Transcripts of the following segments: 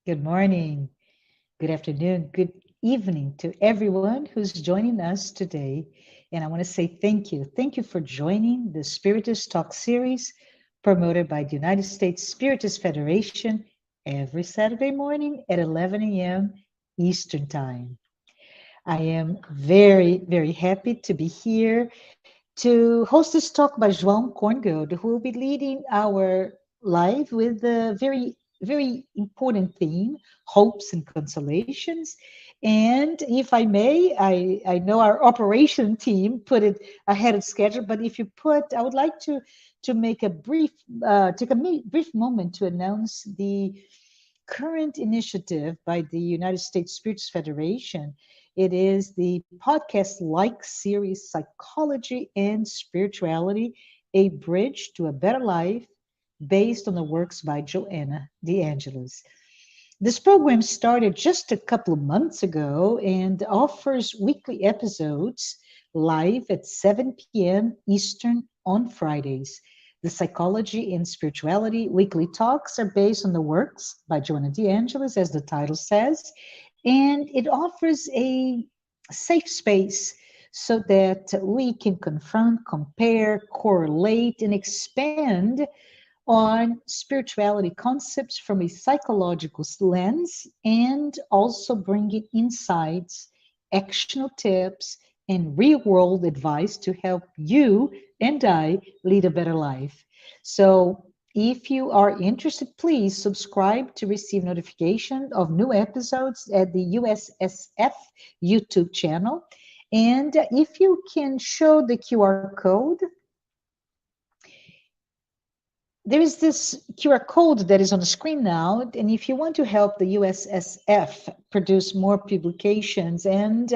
Good morning, good afternoon, good evening to everyone who's joining us today. And I want to say thank you. Thank you for joining the Spiritist Talk series promoted by the United States Spiritist Federation every Saturday morning at 11 a.m. Eastern Time. I am very, very happy to be here to host this talk by João KORNGOLD, who will be leading our live with a very, very important theme, hopes and consolations. And if I may, I know our operation team put it ahead of schedule, but if you put, I would like to make a brief, brief moment to announce the current initiative by the United States Spirits Federation. It is the podcast-like series, Psychology and Spirituality, A Bridge to a Better Life, based on the works by Joanna DeAngelis. This program started just a couple of months ago and offers weekly episodes live at 7 p.m. Eastern on Fridays. The Psychology and Spirituality weekly talks are based on the works by Joanna DeAngelis, as the title says, and it offers a safe space so that we can confront, compare, correlate, and expand on spirituality concepts from a psychological lens and also bringing insights, actionable tips, and real world advice to help you and I lead a better life. So, if you are interested, please subscribe to receive notification of new episodes at the USSF YouTube channel. And if you can show the QR code, there is this QR code that is on the screen now, and if you want to help the USSF produce more publications and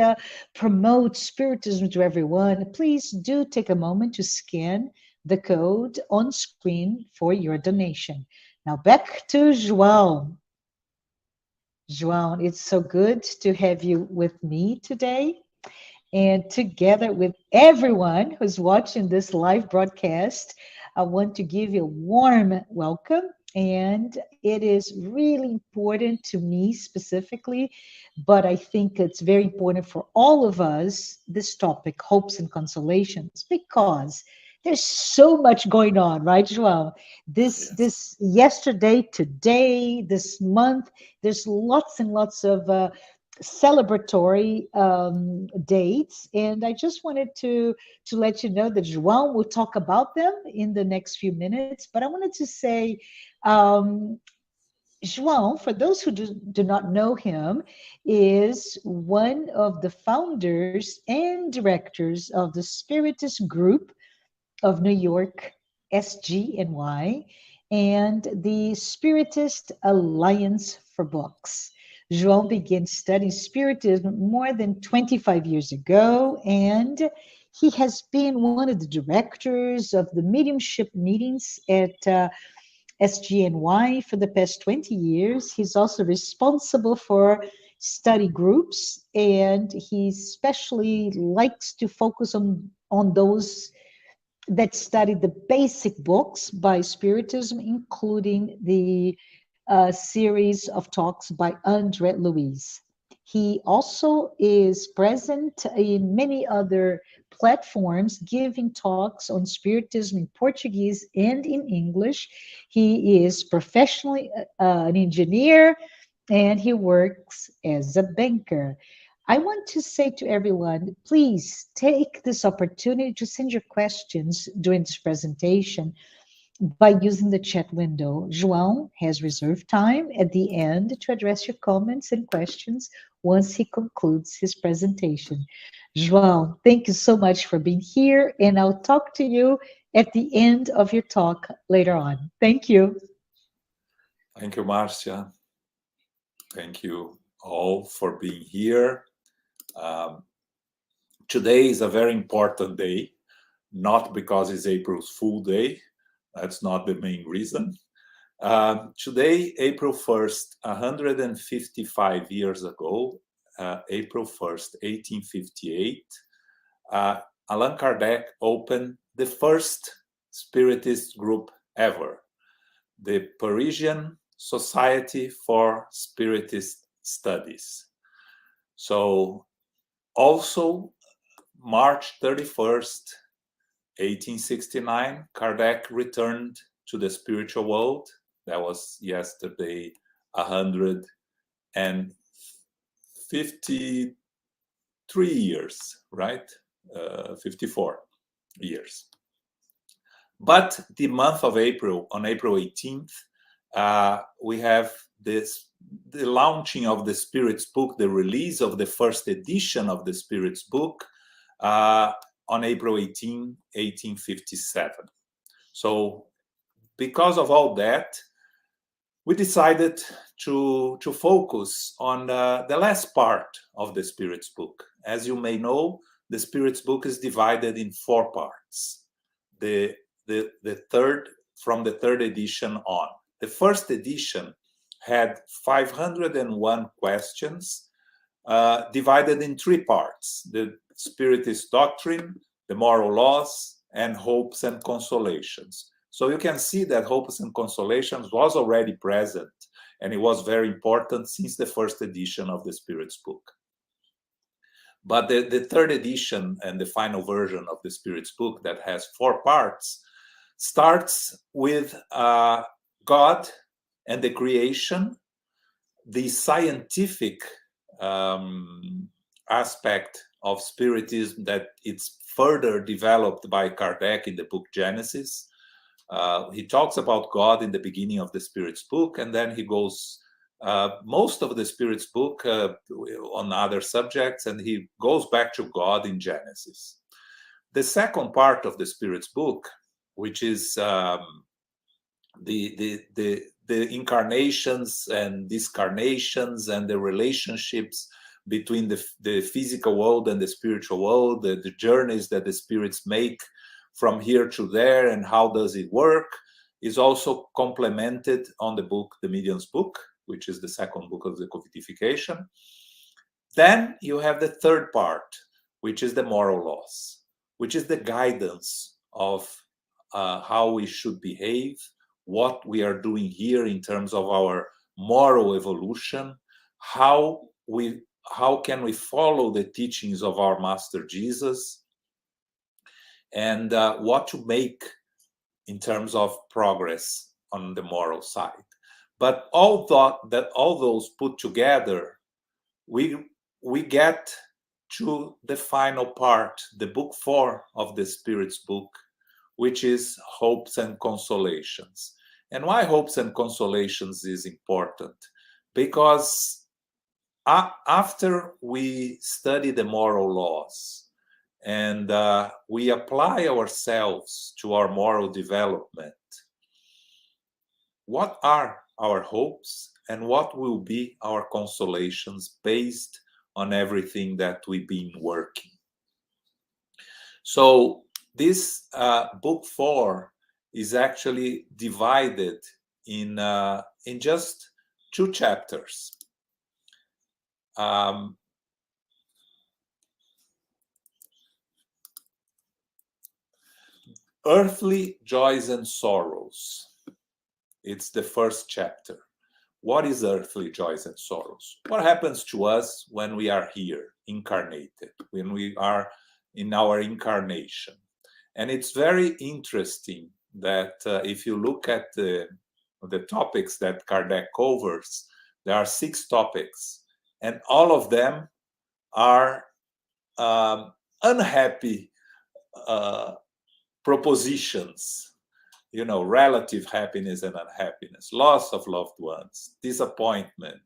promote Spiritism to everyone, please do take a moment to scan the code on screen for your donation. Now back to João. João, it's so good to have you with me today. And together with everyone who's watching this live broadcast, I want to give you a warm welcome. And it is really important to me specifically, but I think it's very important for all of us, this topic, hopes and consolations, because there's so much going on, right, João? This yesterday, today, this month, there's lots and lots of celebratory dates, and I just wanted to let you know that João will talk about them in the next few minutes. But I wanted to say, um, João, for those who do not know him, is one of the founders and directors of the Spiritist Group of New York, SGNY, and the Spiritist Alliance for Books. João began studying Spiritism more than 25 years ago, and he has been one of the directors of the mediumship meetings at SGNY for the past 20 years. He's also responsible for study groups, and he especially likes to focus on those that studied the basic books by Spiritism, including the series of talks by André Luiz. He also is present in many other platforms, giving talks on Spiritism in Portuguese and in English. He is professionally an engineer, and he works as a banker. I want to say to everyone, please take this opportunity to send your questions during this presentation by using the chat window. João has reserved time at the end to address your comments and questions once he concludes his presentation. João, thank you so much for being here, and I'll talk to you at the end of your talk later on. Thank you. Thank you, Marcia. Thank you all for being here. Today is a very important day, not because it's April's Fool Day. That's not the main reason. Today, April 1st, 155 years ago, April 1st, 1858, Allan Kardec opened the first Spiritist group ever, the Parisian Society for Spiritist Studies. So also March 31st, 1869, Kardec returned to the spiritual world. That was yesterday, 153 years, right? 54 years. But the month of April, on April 18th, we have the launching of the Spirit's book, the release of the first edition of the Spirit's book on April 18, 1857. So because of all that, we decided to focus on the last part of the Spirit's book. As you may know, the Spirit's book is divided in 4 parts. The third, from the 3rd edition on. The first edition had 501 questions divided in 3 parts: the Spiritist doctrine, the moral laws, and hopes and consolations. So you can see that hopes and consolations was already present, and it was very important since the first edition of the Spirit's book. But the 3rd edition and the final version of the Spirit's book, that has 4 parts, starts with God and the creation, the scientific aspect of Spiritism that it's further developed by Kardec in the book Genesis. He talks about God in the beginning of the Spirit's book, and then he goes most of the Spirit's book on other subjects, and he goes back to God in Genesis. The second part of the Spirit's book, which is the incarnations and discarnations and the relationships between the physical world and the spiritual world, the journeys that the spirits make from here to there, and how does it work, is also complemented on the book, the Medium's Book, which is the second book of the codification. Then you have the third part, which is the moral laws, which is the guidance of how we should behave, what we are doing here in terms of our moral evolution, how can we follow the teachings of our Master Jesus, and what to make in terms of progress on the moral side. But all those put together, we get to the final part, the book 4 of the Spirit's book, which is hopes and consolations. And why hopes and consolations is important? Because after we study the moral laws and we apply ourselves to our moral development, what are our hopes and what will be our consolations based on everything that we've been working? So this book 4 is actually divided in just 2 chapters. Earthly joys and sorrows. It's the first chapter. What is earthly joys and sorrows? What happens to us when we are here, incarnated, when we are in our incarnation? And it's very interesting that if you look at the topics that Kardec covers, there are 6 topics, and all of them are unhappy propositions. You know, relative happiness and unhappiness, loss of loved ones, disappointment,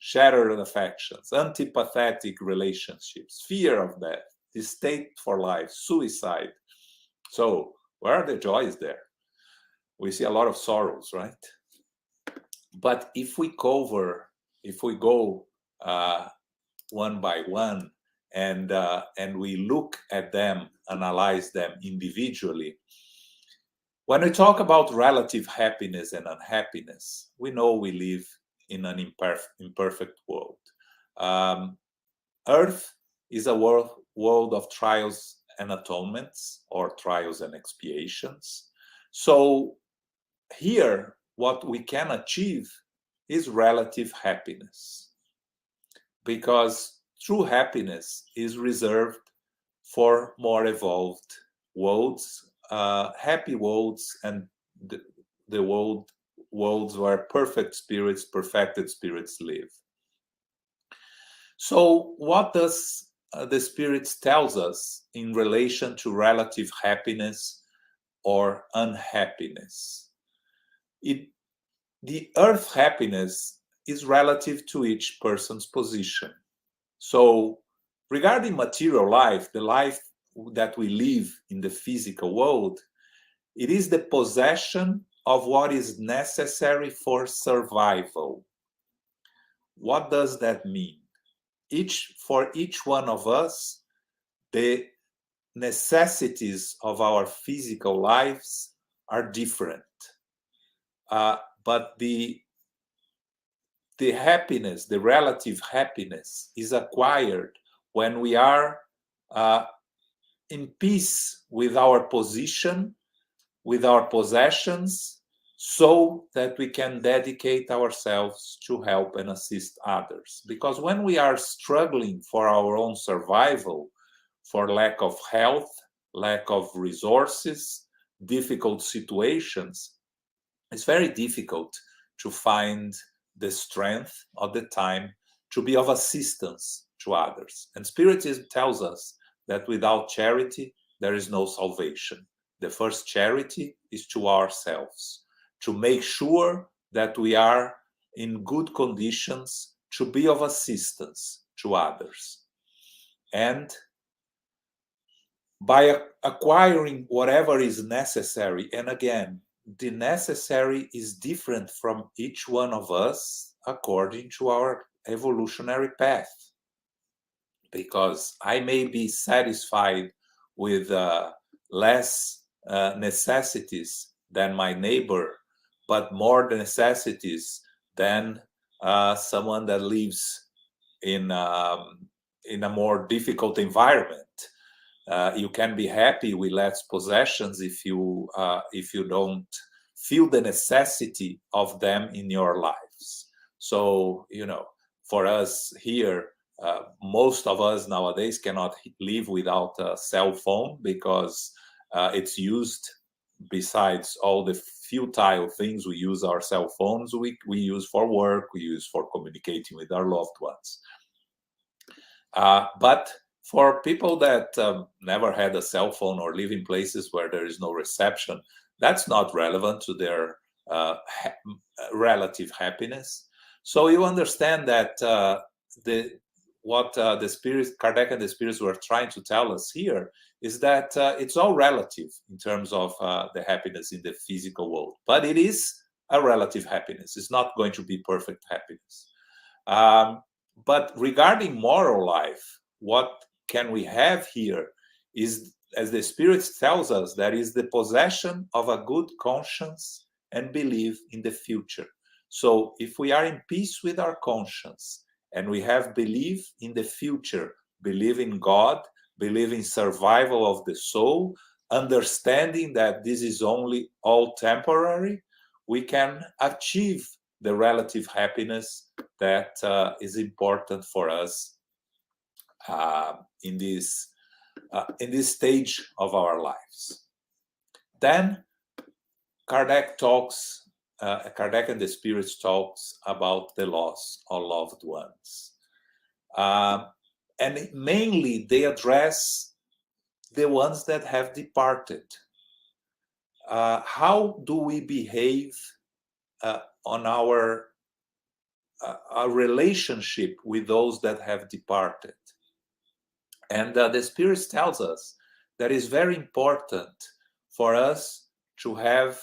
shattered affections, antipathetic relationships, fear of death, distaste for life, suicide. So where are the joys there? We see a lot of sorrows, right? But if we go one by one and we look at them, analyze them individually, when we talk about relative happiness and unhappiness, we know we live in an imperfect world. Earth is a world of trials and atonements, or trials and expiations. So here, what we can achieve is relative happiness, because true happiness is reserved for more evolved worlds, happy worlds, and the worlds where perfect spirits, perfected spirits live. So what does the Spirits tells us in relation to relative happiness or unhappiness? The earth happiness is relative to each person's position. So regarding material life, the life that we live in the physical world, it is the possession of what is necessary for survival. What does that mean? For each one of us, the necessities of our physical lives are different. But the happiness, the relative happiness, is acquired when we are in peace with our position, with our possessions, so that we can dedicate ourselves to help and assist others. Because when we are struggling for our own survival, for lack of health, lack of resources, difficult situations, it's very difficult to find the strength or the time to be of assistance to others. And Spiritism tells us that without charity, there is no salvation. The first charity is to ourselves, to make sure that we are in good conditions to be of assistance to others. And by acquiring whatever is necessary, and again, the necessary is different from each one of us according to our evolutionary path. Because I may be satisfied with less necessities than my neighbor, but more necessities than someone that lives in a more difficult environment. You can be happy with less possessions if you don't feel the necessity of them in your lives. So, for us here, most of us nowadays cannot live without a cell phone, because it's used, besides all the futile things we use our cell phones, we use for work, we use for communicating with our loved ones. But for people that never had a cell phone or live in places where there is no reception, that's not relevant to their relative happiness. So you understand that what the spirits, Kardec and the spirits were trying to tell us here, is that it's all relative in terms of the happiness in the physical world. But it is a relative happiness. It's not going to be perfect happiness. But regarding moral life, what can we have here is, as the spirits tells us, that is the possession of a good conscience and belief in the future. So if we are in peace with our conscience, and we have belief in the future, believe in God, believe in survival of the soul, understanding that this is only all temporary, we can achieve the relative happiness that is important for us in this stage of our lives. Then Kardec and the spirits talks about the loss of loved ones. And mainly they address the ones that have departed. How do we behave on our relationship with those that have departed? And the spirits tells us that it's very important for us to have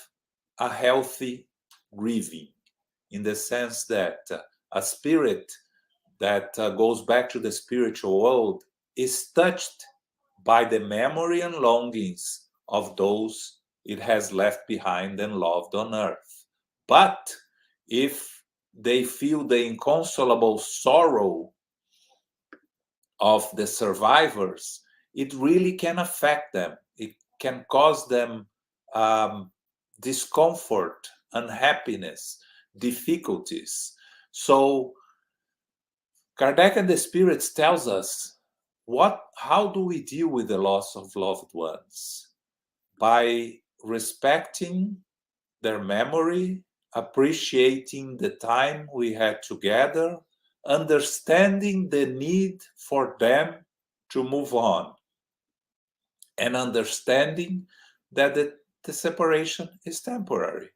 a healthy grieving, in the sense that a spirit that goes back to the spiritual world is touched by the memory and longings of those it has left behind and loved on earth. But if they feel the inconsolable sorrow of the survivors, it really can affect them. It can cause them discomfort, unhappiness, difficulties. So Kardec and the spirits tells us how do we deal with the loss of loved ones? By respecting their memory, appreciating the time we had together, understanding the need for them to move on, and understanding that the separation is temporary.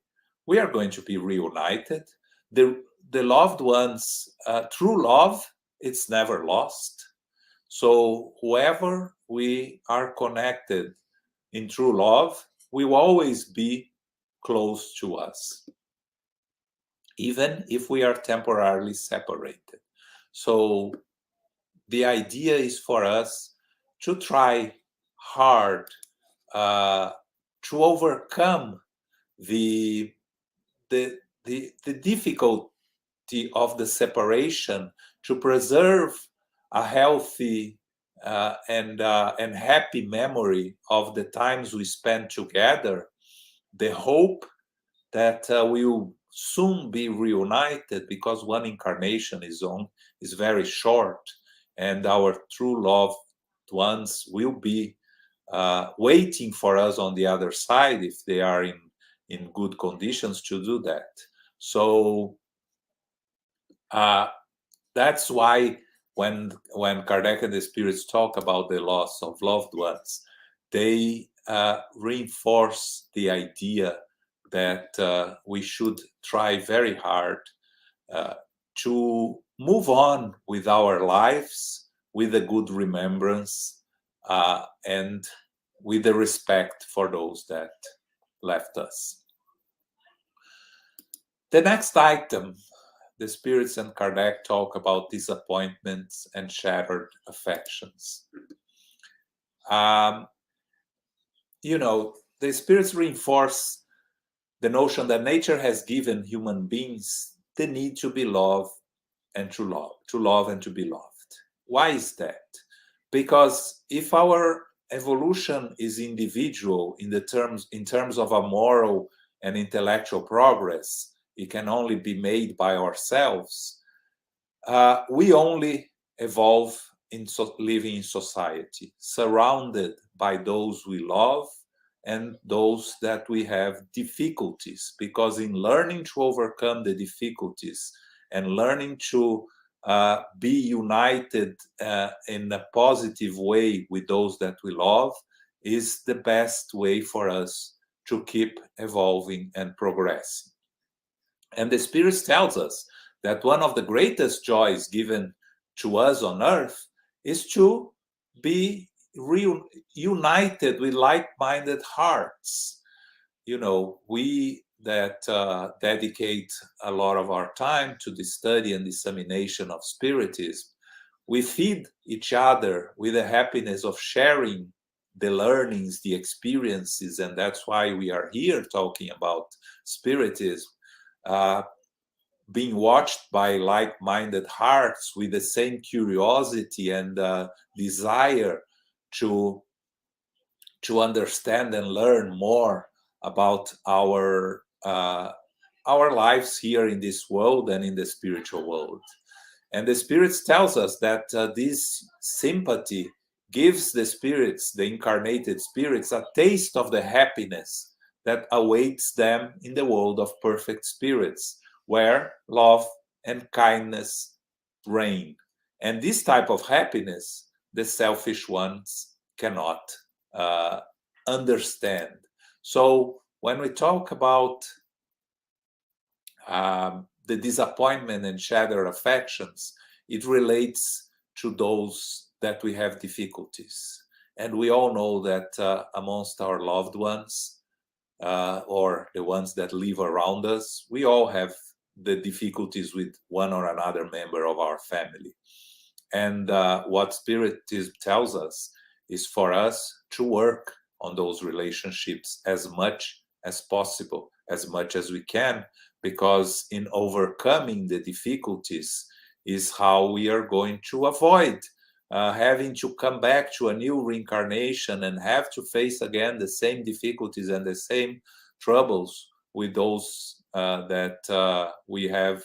We are going to be reunited. The loved ones, true love, it's never lost. So whoever we are connected in true love will always be close to us, even if we are temporarily separated. So the idea is for us to try hard to overcome the difficulty of the separation, to preserve a healthy and happy memory of the times we spent together, the hope that we will soon be reunited, because one incarnation is very short, and our true loved ones will be waiting for us on the other side if they are in good conditions to do that. So that's why when Kardec and the spirits talk about the loss of loved ones, they reinforce the idea that we should try very hard to move on with our lives with a good remembrance and with the respect for those that left us. The next item, the spirits and Kardec talk about disappointments and shattered affections. You know, the spirits reinforce the notion that nature has given human beings the need to be loved and to love and to be loved. Why is that? Because if our evolution is individual in terms of a moral and intellectual progress, it can only be made by ourselves. We only evolve living in society, surrounded by those we love and those that we have difficulties, because in learning to overcome the difficulties and learning to be united in a positive way with those that we love is the best way for us to keep evolving and progressing. And the Spirit tells us that one of the greatest joys given to us on earth is to be reunited with like-minded hearts. You know, we that dedicate a lot of our time to the study and dissemination of Spiritism, we feed each other with the happiness of sharing the learnings, the experiences, and that's why we are here talking about Spiritism, being watched by like-minded hearts with the same curiosity and desire to understand and learn more about our lives here in this world and in the spiritual world. And the spirits tells us that this sympathy gives the spirits, the incarnated spirits, a taste of the happiness that awaits them in the world of perfect spirits, where love and kindness reign. And this type of happiness, the selfish ones cannot understand. So when we talk about the disappointment and shattered affections, it relates to those that we have difficulties. And we all know that amongst our loved ones, or the ones that live around us, we all have the difficulties with one or another member of our family. And what Spiritism tells us is for us to work on those relationships as much as possible, as much as we can, because in overcoming the difficulties is how we are going to avoid having to come back to a new reincarnation and have to face again the same difficulties and the same troubles with those that we have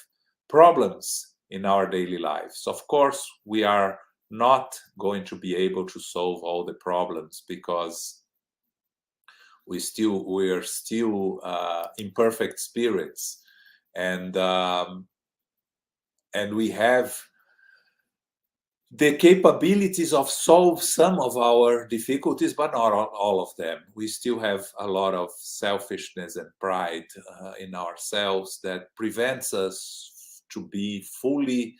problems in our daily lives. Of course, we are not going to be able to solve all the problems because we are still imperfect spirits, and we have the capabilities of solve some of our difficulties, but not all of them. We still have a lot of selfishness and pride in ourselves that prevents us to be fully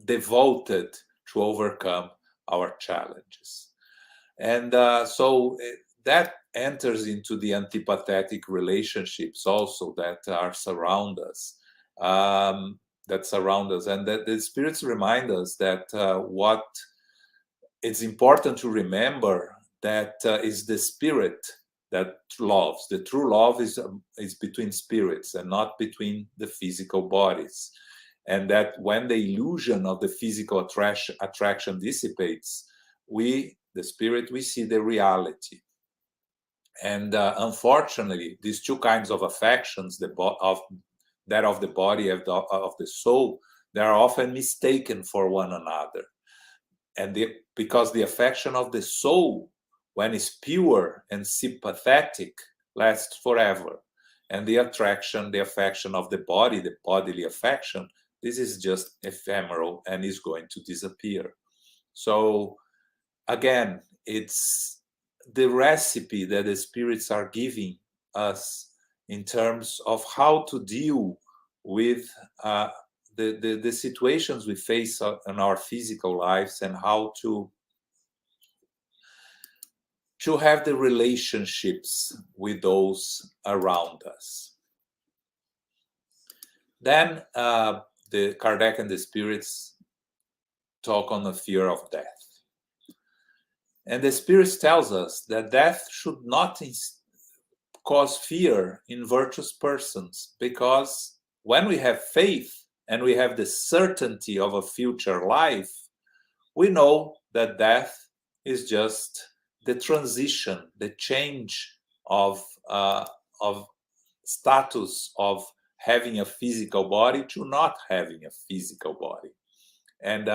devoted to overcome our challenges. And so that enters into the antipathetic relationships also that are surround us. And that the spirits remind us that what it's important to remember that is the spirit that loves. The true love is between spirits and not between the physical bodies. And that when the illusion of the physical attraction dissipates, we, the spirit, we see the reality. And unfortunately, these two kinds of affections, that of the body of the soul, they are often mistaken for one another. And because the affection of the soul, when it's pure and sympathetic, lasts forever. And the affection of the body, the bodily affection, this is just ephemeral and is going to disappear. So again, it's the recipe that the spirits are giving us in terms of how to deal with the situations we face in our physical lives, and how to have the relationships with those around us. Then the Kardec and the spirits talk on the fear of death. And the spirits tells us that death should not cause fear in virtuous persons, because when we have faith and we have the certainty of a future life, we know that death is just the transition, the change of status of having a physical body to not having a physical body. And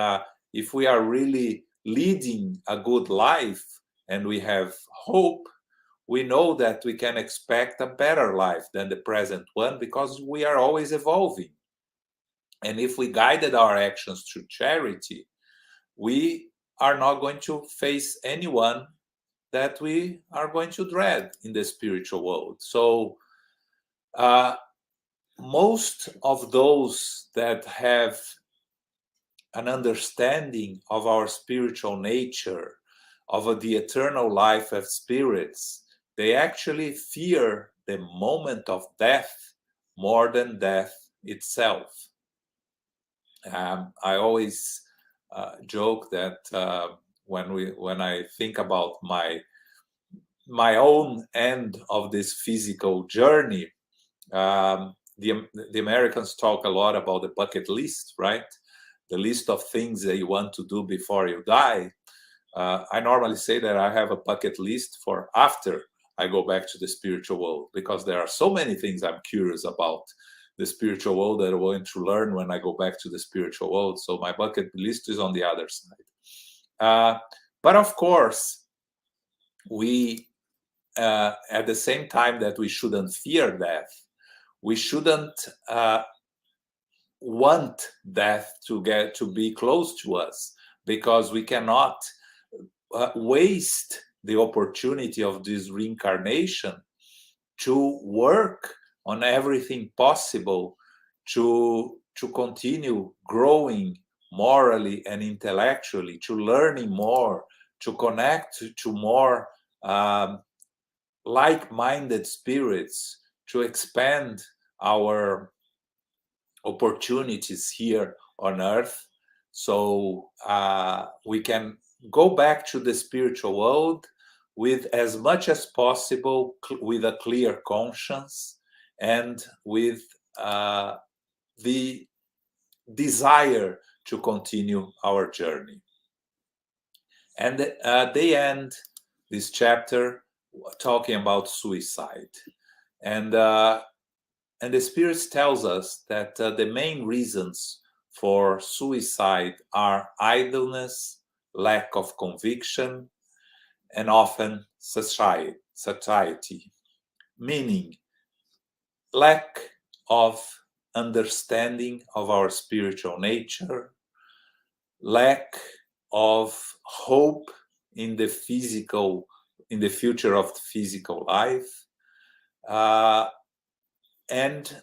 if we are really leading a good life and we have hope, we know that we can expect a better life than the present one, because we are always evolving. And if we guided our actions through charity, we are not going to face anyone that we are going to dread in the spiritual world. So most of those that have an understanding of our spiritual nature, of the eternal life of spirits, they actually fear the moment of death more than death itself. I always joke that when I think about my own end of this physical journey, the Americans talk a lot about the bucket list, right? The list of things that you want to do before you die. I normally say that I have a bucket list for after I go back to the spiritual world, because there are so many things I'm curious about the spiritual world that I want to learn when I go back to the spiritual world. So my bucket list is on the other side. But of course, we, at the same time that we shouldn't fear death, we shouldn't want death to be close to us, because we cannot waste the opportunity of this reincarnation to work on everything possible to continue growing morally and intellectually, to learning more, to connect to more like-minded spirits, to expand our opportunities here on earth, so we can go back to the spiritual world with as much as possible with a clear conscience and with the desire to continue our journey. And they end this chapter talking about suicide. And And the Spirit tells us that the main reasons for suicide are idleness, lack of conviction, and often satiety, meaning lack of understanding of our spiritual nature, lack of hope in the future of the physical life, and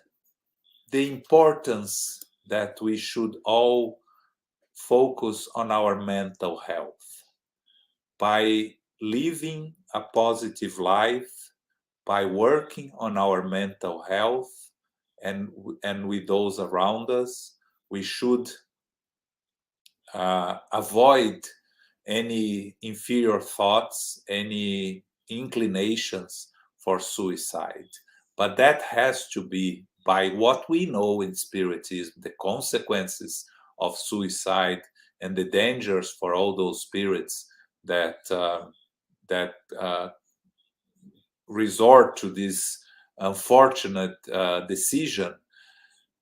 the importance that we should all focus on our mental health by living a positive life, by working on our mental health and with those around us. We should avoid any inferior thoughts, any inclinations for suicide. But that has to be by what we know in Spiritism, the consequences of suicide and the dangers for all those spirits that resort to this unfortunate decision,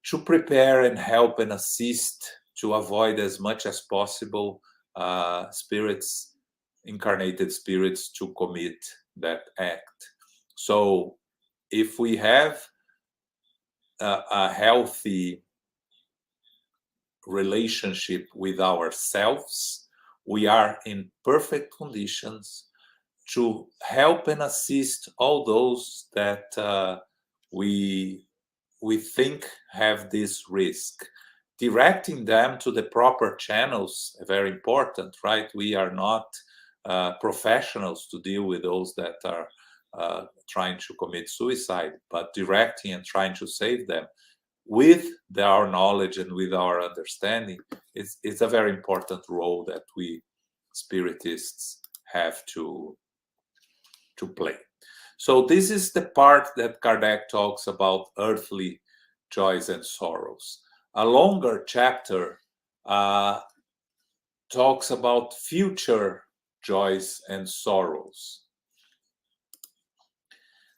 to prepare and help and assist to avoid as much as possible incarnated spirits to commit that act. So if we have a healthy relationship with ourselves, we are in perfect conditions to help and assist all those that we think have this risk. Directing them to the proper channels, very important, right? We are not professionals to deal with those that are trying to commit suicide, but directing and trying to save them with our knowledge and with our understanding, it's a very important role that we Spiritists have to play. So this is the part that Kardec talks about earthly joys and sorrows. A longer chapter talks about future joys and sorrows.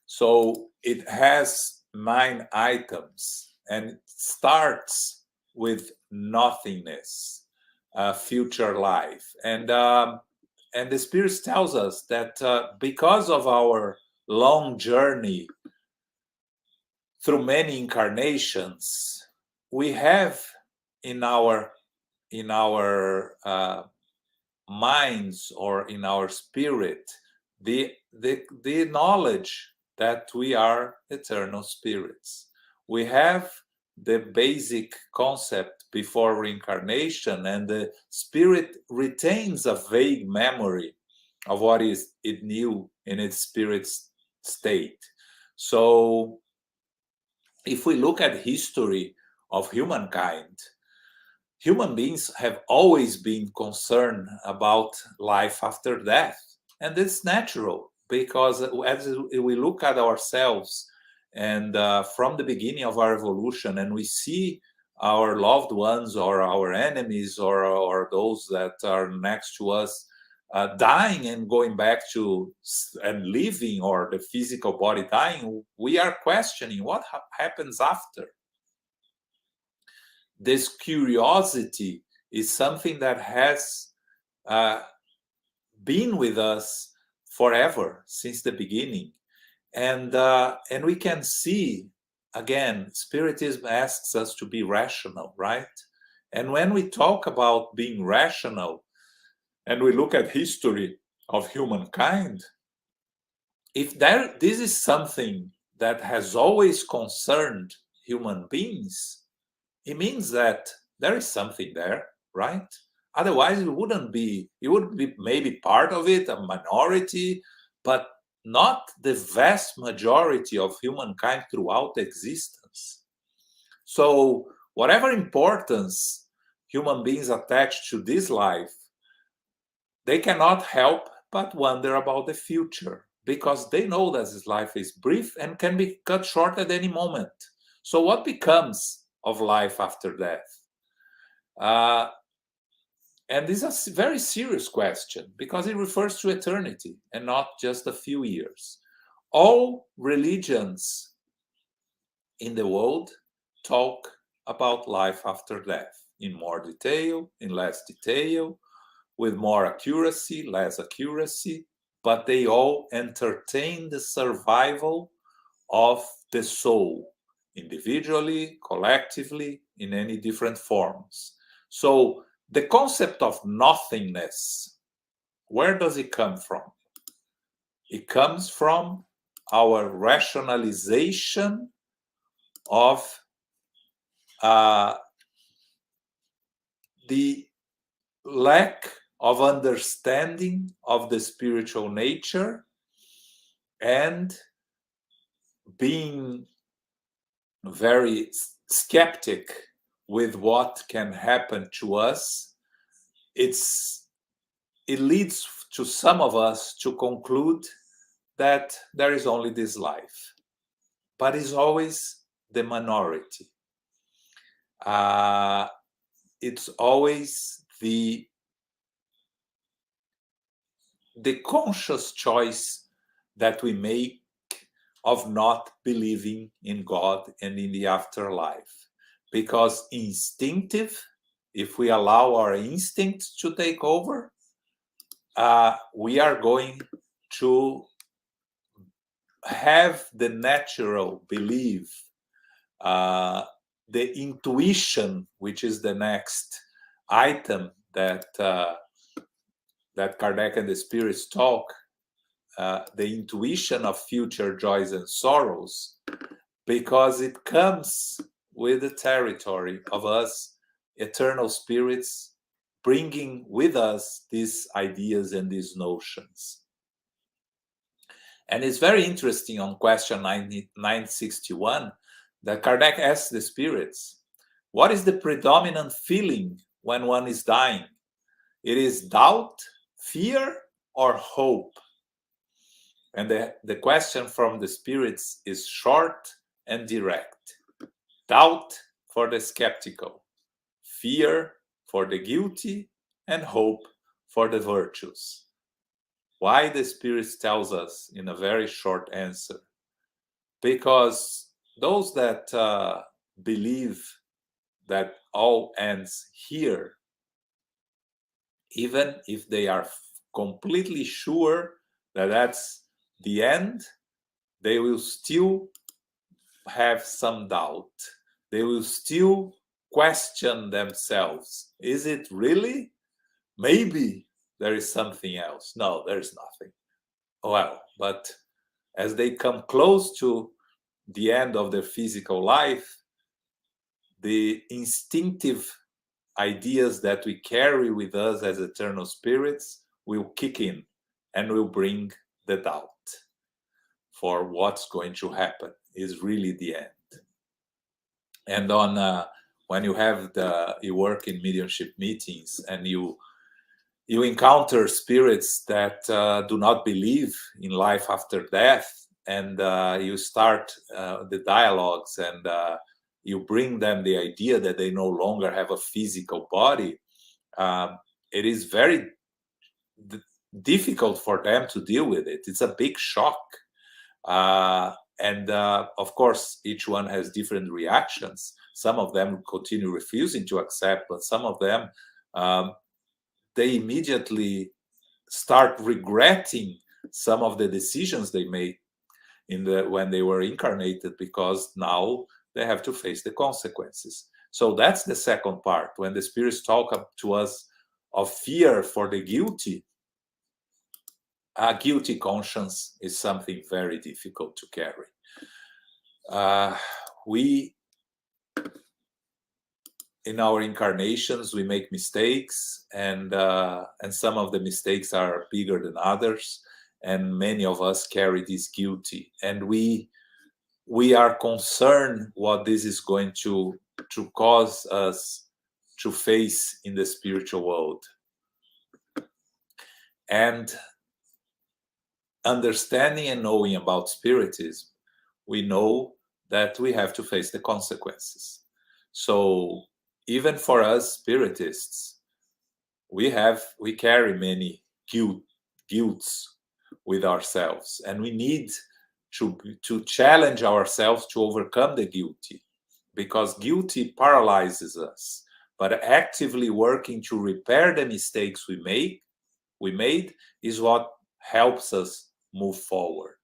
So it has 9 items and it starts with nothingness, future life. And the Spirit tells us that because of our long journey through many incarnations, we have in our minds or in our spirit the knowledge that we are eternal spirits. We have the basic concept before reincarnation, and the spirit retains a vague memory of what it knew in its spirit state. So if we look at history of humankind, human beings have always been concerned about life after death. And it's natural, because as we look at ourselves and from the beginning of our evolution, and we see our loved ones or our enemies or those that are next to us dying and going back to and living, or the physical body dying, we are questioning what happens after. This curiosity is something that has been with us forever, since the beginning. And we can see, again, Spiritism asks us to be rational, right? And when we talk about being rational, and we look at history of humankind, if this is something that has always concerned human beings, it means that there is something there, right? Otherwise, it would be maybe part of it, a minority, but not the vast majority of humankind throughout existence. So whatever importance human beings attach to this life, they cannot help but wonder about the future, because they know that this life is brief and can be cut short at any moment. So what becomes of life after death? And this is a very serious question, because it refers to eternity and not just a few years. All religions in the world talk about life after death in more detail, in less detail, with more accuracy, less accuracy, but they all entertain the survival of the soul, individually, collectively, in any different forms. So the concept of nothingness, where does it come from? It comes from our rationalization of the lack of understanding of the spiritual nature and being very skeptic with what can happen to us. It leads to some of us to conclude that there is only this life, but it's always the minority. It's always the conscious choice that we make of not believing in God and in the afterlife. Because instinctive, if we allow our instincts to take over, we are going to have the natural belief, the intuition, which is the next item that that Kardec and the spirits talk, the intuition of future joys and sorrows, because it comes with the territory of us eternal spirits bringing with us these ideas and these notions. And it's very interesting on question 961 that Kardec asks the spirits, what is the predominant feeling when one is dying? It is doubt, fear, or hope? And the question from the spirits is short and direct. Doubt for the skeptical, fear for the guilty, and hope for the virtuous. Why the spirits tells us in a very short answer? Because those that believe that all ends here, even if they are completely sure that that's the end, they will still have some doubt. They will still question themselves. Is it really? Maybe there is something else. No, there's nothing. Well, but as they come close to the end of their physical life, the instinctive ideas that we carry with us as eternal spirits will kick in and will bring the doubt for what's going to happen. Is really the end. And on when you have you work in mediumship meetings and you encounter spirits that do not believe in life after death, and you start the dialogues and you bring them the idea that they no longer have a physical body, it is very difficult for them to deal with it. It's a big shock. And of course, each one has different reactions. Some of them continue refusing to accept, but some of them, they immediately start regretting some of the decisions they made when they were incarnated, because now they have to face the consequences. So that's the second part. When the spirits talk to us of fear for the guilty, a guilty conscience is something very difficult to carry. We, in our incarnations, we make mistakes, and some of the mistakes are bigger than others, and many of us carry this guilty, and we are concerned what this is going to cause us to face in the spiritual world. And understanding and knowing about Spiritism, we know that we have to face the consequences. So even for us Spiritists, we carry many guilts with ourselves, and we need to challenge ourselves to overcome the guilty, because guilty paralyzes us. But actively working to repair the mistakes we made is what helps us move forward.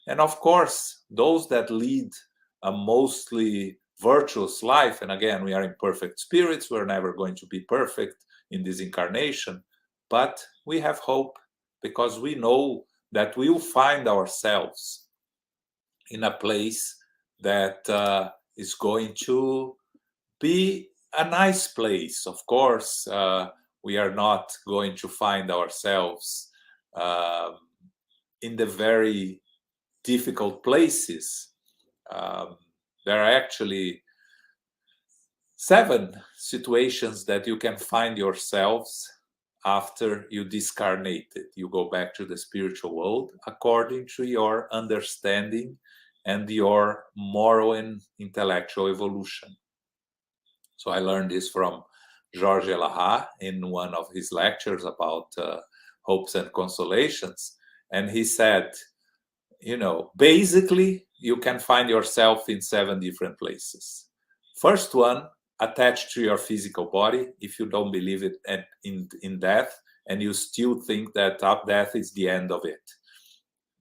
And of course, those that lead a mostly virtuous life, and again, we are imperfect spirits, we're never going to be perfect in this incarnation, but we have hope because we know that we'll find ourselves in a place that is going to be a nice place. Of course, we are not going to find ourselves in the very difficult places. There are actually 7 situations that you can find yourselves after you discarnated. You go back to the spiritual world according to your understanding and your moral and intellectual evolution. So I learned this from Georges Elaha in one of his lectures about hopes and consolations. And he said, you know, basically, you can find yourself in 7 different places. First one, attached to your physical body, if you don't believe it in death, and you still think that death is the end of it.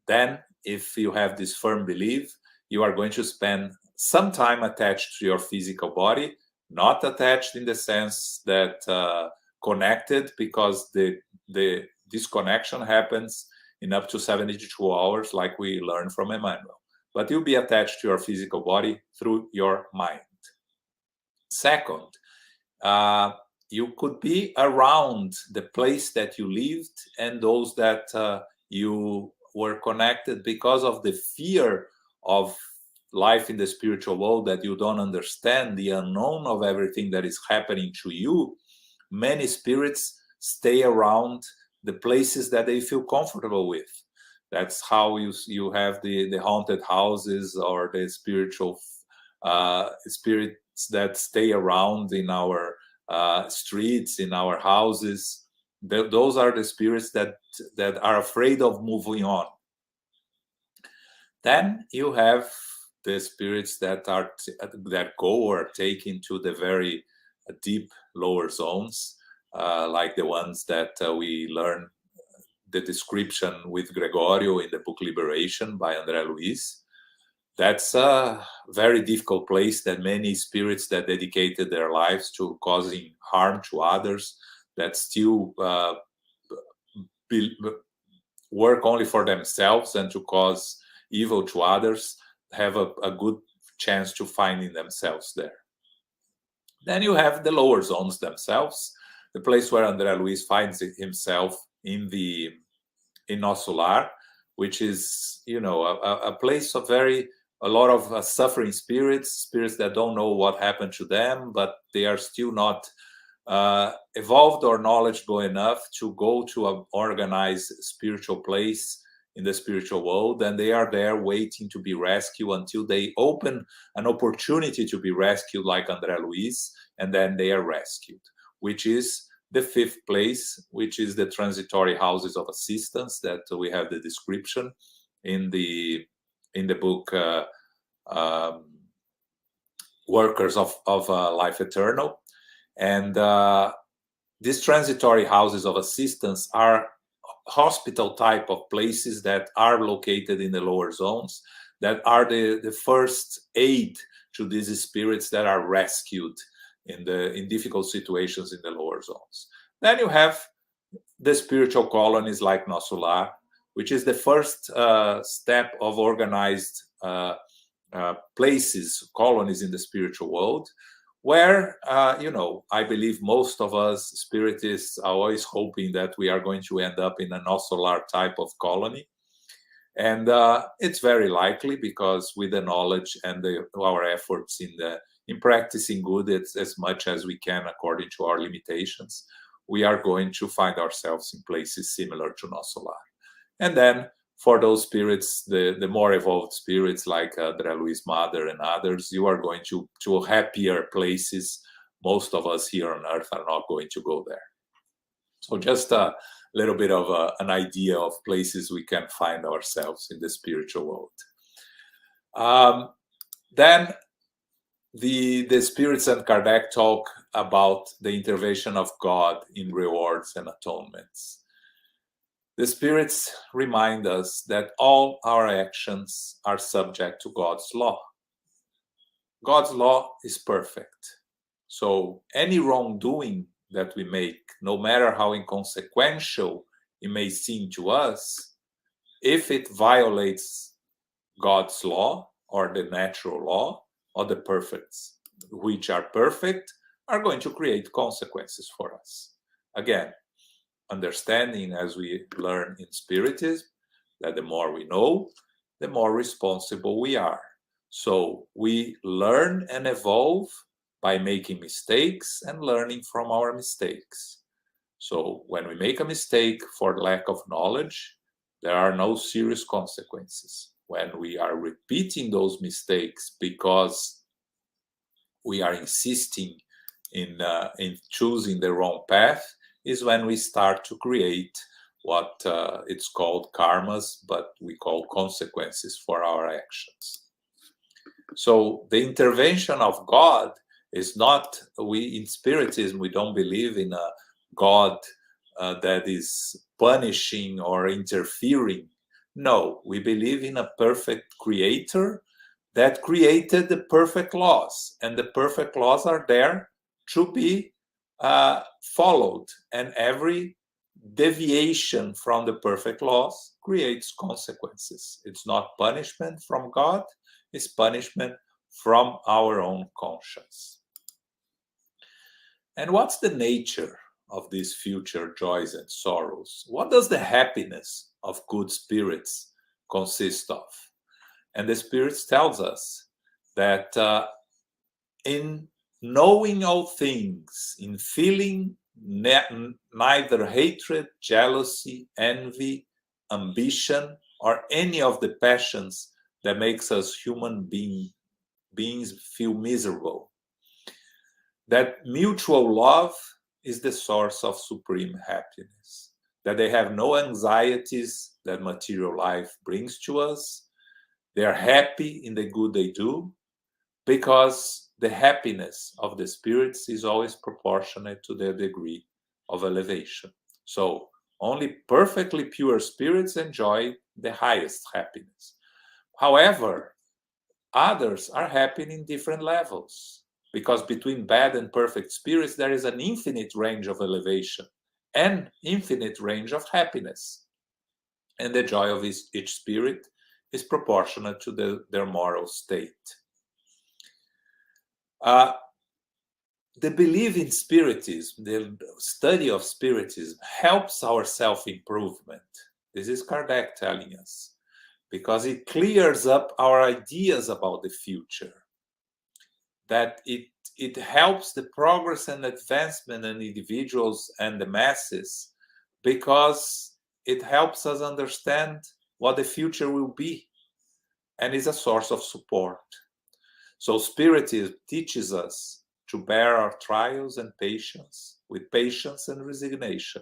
Then, if you have this firm belief, you are going to spend some time attached to your physical body, not attached in the sense that connected, because the disconnection happens in up to 72 hours, like we learned from Emmanuel. But you'll be attached to your physical body through your mind. Second, you could be around the place that you lived and those that you were connected because of the fear of life in the spiritual world, that you don't understand the unknown of everything that is happening to you. Many spirits stay around the places that they feel comfortable with. That's how you have the haunted houses or the spiritual spirits that stay around in our streets, in our houses. Those are the spirits that are afraid of moving on. Then you have the spirits that go or are taken to the very deep lower zones, like the ones that we learn the description with Gregorio in the book Liberation by André Luiz. That's a very difficult place that many spirits that dedicated their lives to causing harm to others, that still work only for themselves and to cause evil to others, have a good chance to finding themselves there. Then you have the lower zones themselves, the place where André Luiz finds himself in Nosso Lar, which is, you know, a place of a lot of suffering spirits that don't know what happened to them, but they are still not evolved or knowledgeable enough to go to an organized spiritual place in the spiritual world, and they are there waiting to be rescued until they open an opportunity to be rescued, like André Luiz, and then they are rescued, which is the 5th place, which is the transitory houses of assistance that we have the description in the book Workers of Life Eternal. And these transitory houses of assistance are hospital type of places that are located in the lower zones, that are the first aid to these spirits that are rescued in difficult situations in the lower zones. Then you have the spiritual colonies like Nosso Lar, which is the first step of organized places, colonies in the spiritual world, where, you know, I believe most of us spiritists are always hoping that we are going to end up in a Nosso Lar type of colony. And it's very likely, because with the knowledge and our efforts in practicing good as much as we can according to our limitations, we are going to find ourselves in places similar to Nosso Lar. And then for those spirits, the more evolved spirits like André Luiz Mother and others, you are going to happier places. Most of us here on Earth are not going to go there. So just a little bit of an idea of places we can find ourselves in the spiritual world. Then the spirits and Kardec talk about the intervention of God in rewards and atonements. The spirits remind us that all our actions are subject to God's law. God's law is perfect. So any wrongdoing that we make, no matter how inconsequential it may seem to us, if it violates God's law or the natural law or the perfects, which are perfect, are going to create consequences for us. Again, understanding, as we learn in Spiritism, that the more we know, the more responsible we are. So we learn and evolve by making mistakes and learning from our mistakes. So when we make a mistake for lack of knowledge, there are no serious consequences. When we are repeating those mistakes because we are insisting in choosing the wrong path, is when we start to create what it's called karmas, but we call consequences for our actions. So the intervention of God is not, we in Spiritism, we don't believe in a God that is punishing or interfering. No, we believe in a perfect creator that created the perfect laws, and the perfect laws are there to be followed, and every deviation from the perfect laws creates consequences. It's not punishment from God, it's punishment from our own conscience. And what's the nature of these future joys and sorrows? What does the happiness of good spirits consist of? And the spirits tells us that in knowing all things, in feeling neither hatred, jealousy, envy, ambition, or any of the passions that makes us human beings feel miserable, that mutual love is the source of supreme happiness, that they have no anxieties that material life brings to us. They are happy in the good they do, because the happiness of the spirits is always proportionate to their degree of elevation. So only perfectly pure spirits enjoy the highest happiness. However, others are happy in different levels, because between bad and perfect spirits there is an infinite range of elevation and infinite range of happiness. And the joy of each spirit is proportionate to their moral state. The belief in Spiritism, the study of Spiritism, helps our self-improvement. This is Kardec telling us, because it clears up our ideas about the future, that it helps the progress and advancement in individuals and the masses, because it helps us understand what the future will be, and is a source of support. So Spiritism teaches us to bear our trials and patience with patience and resignation,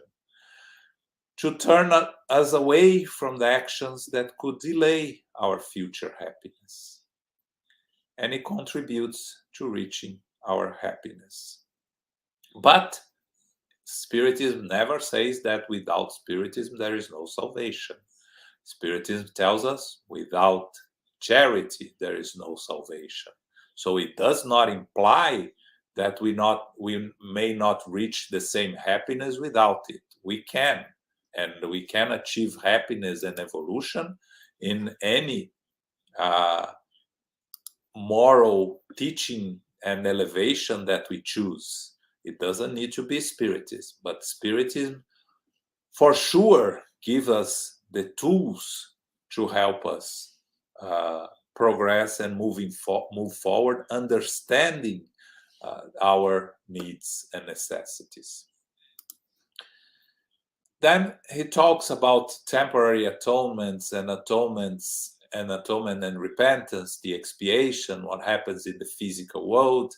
to turn us away from the actions that could delay our future happiness. And it contributes to reaching our happiness. But Spiritism never says that without Spiritism there is no salvation. Spiritism tells us without charity there is no salvation. So it does not imply that we may not reach the same happiness without it. We can, and we can achieve happiness and evolution in any moral teaching and elevation that we choose. It doesn't need to be Spiritism, but Spiritism for sure gives us the tools to help us progress and move forward, understanding our needs and necessities. Then he talks about temporary atonements and atonement and repentance, the expiation, what happens in the physical world.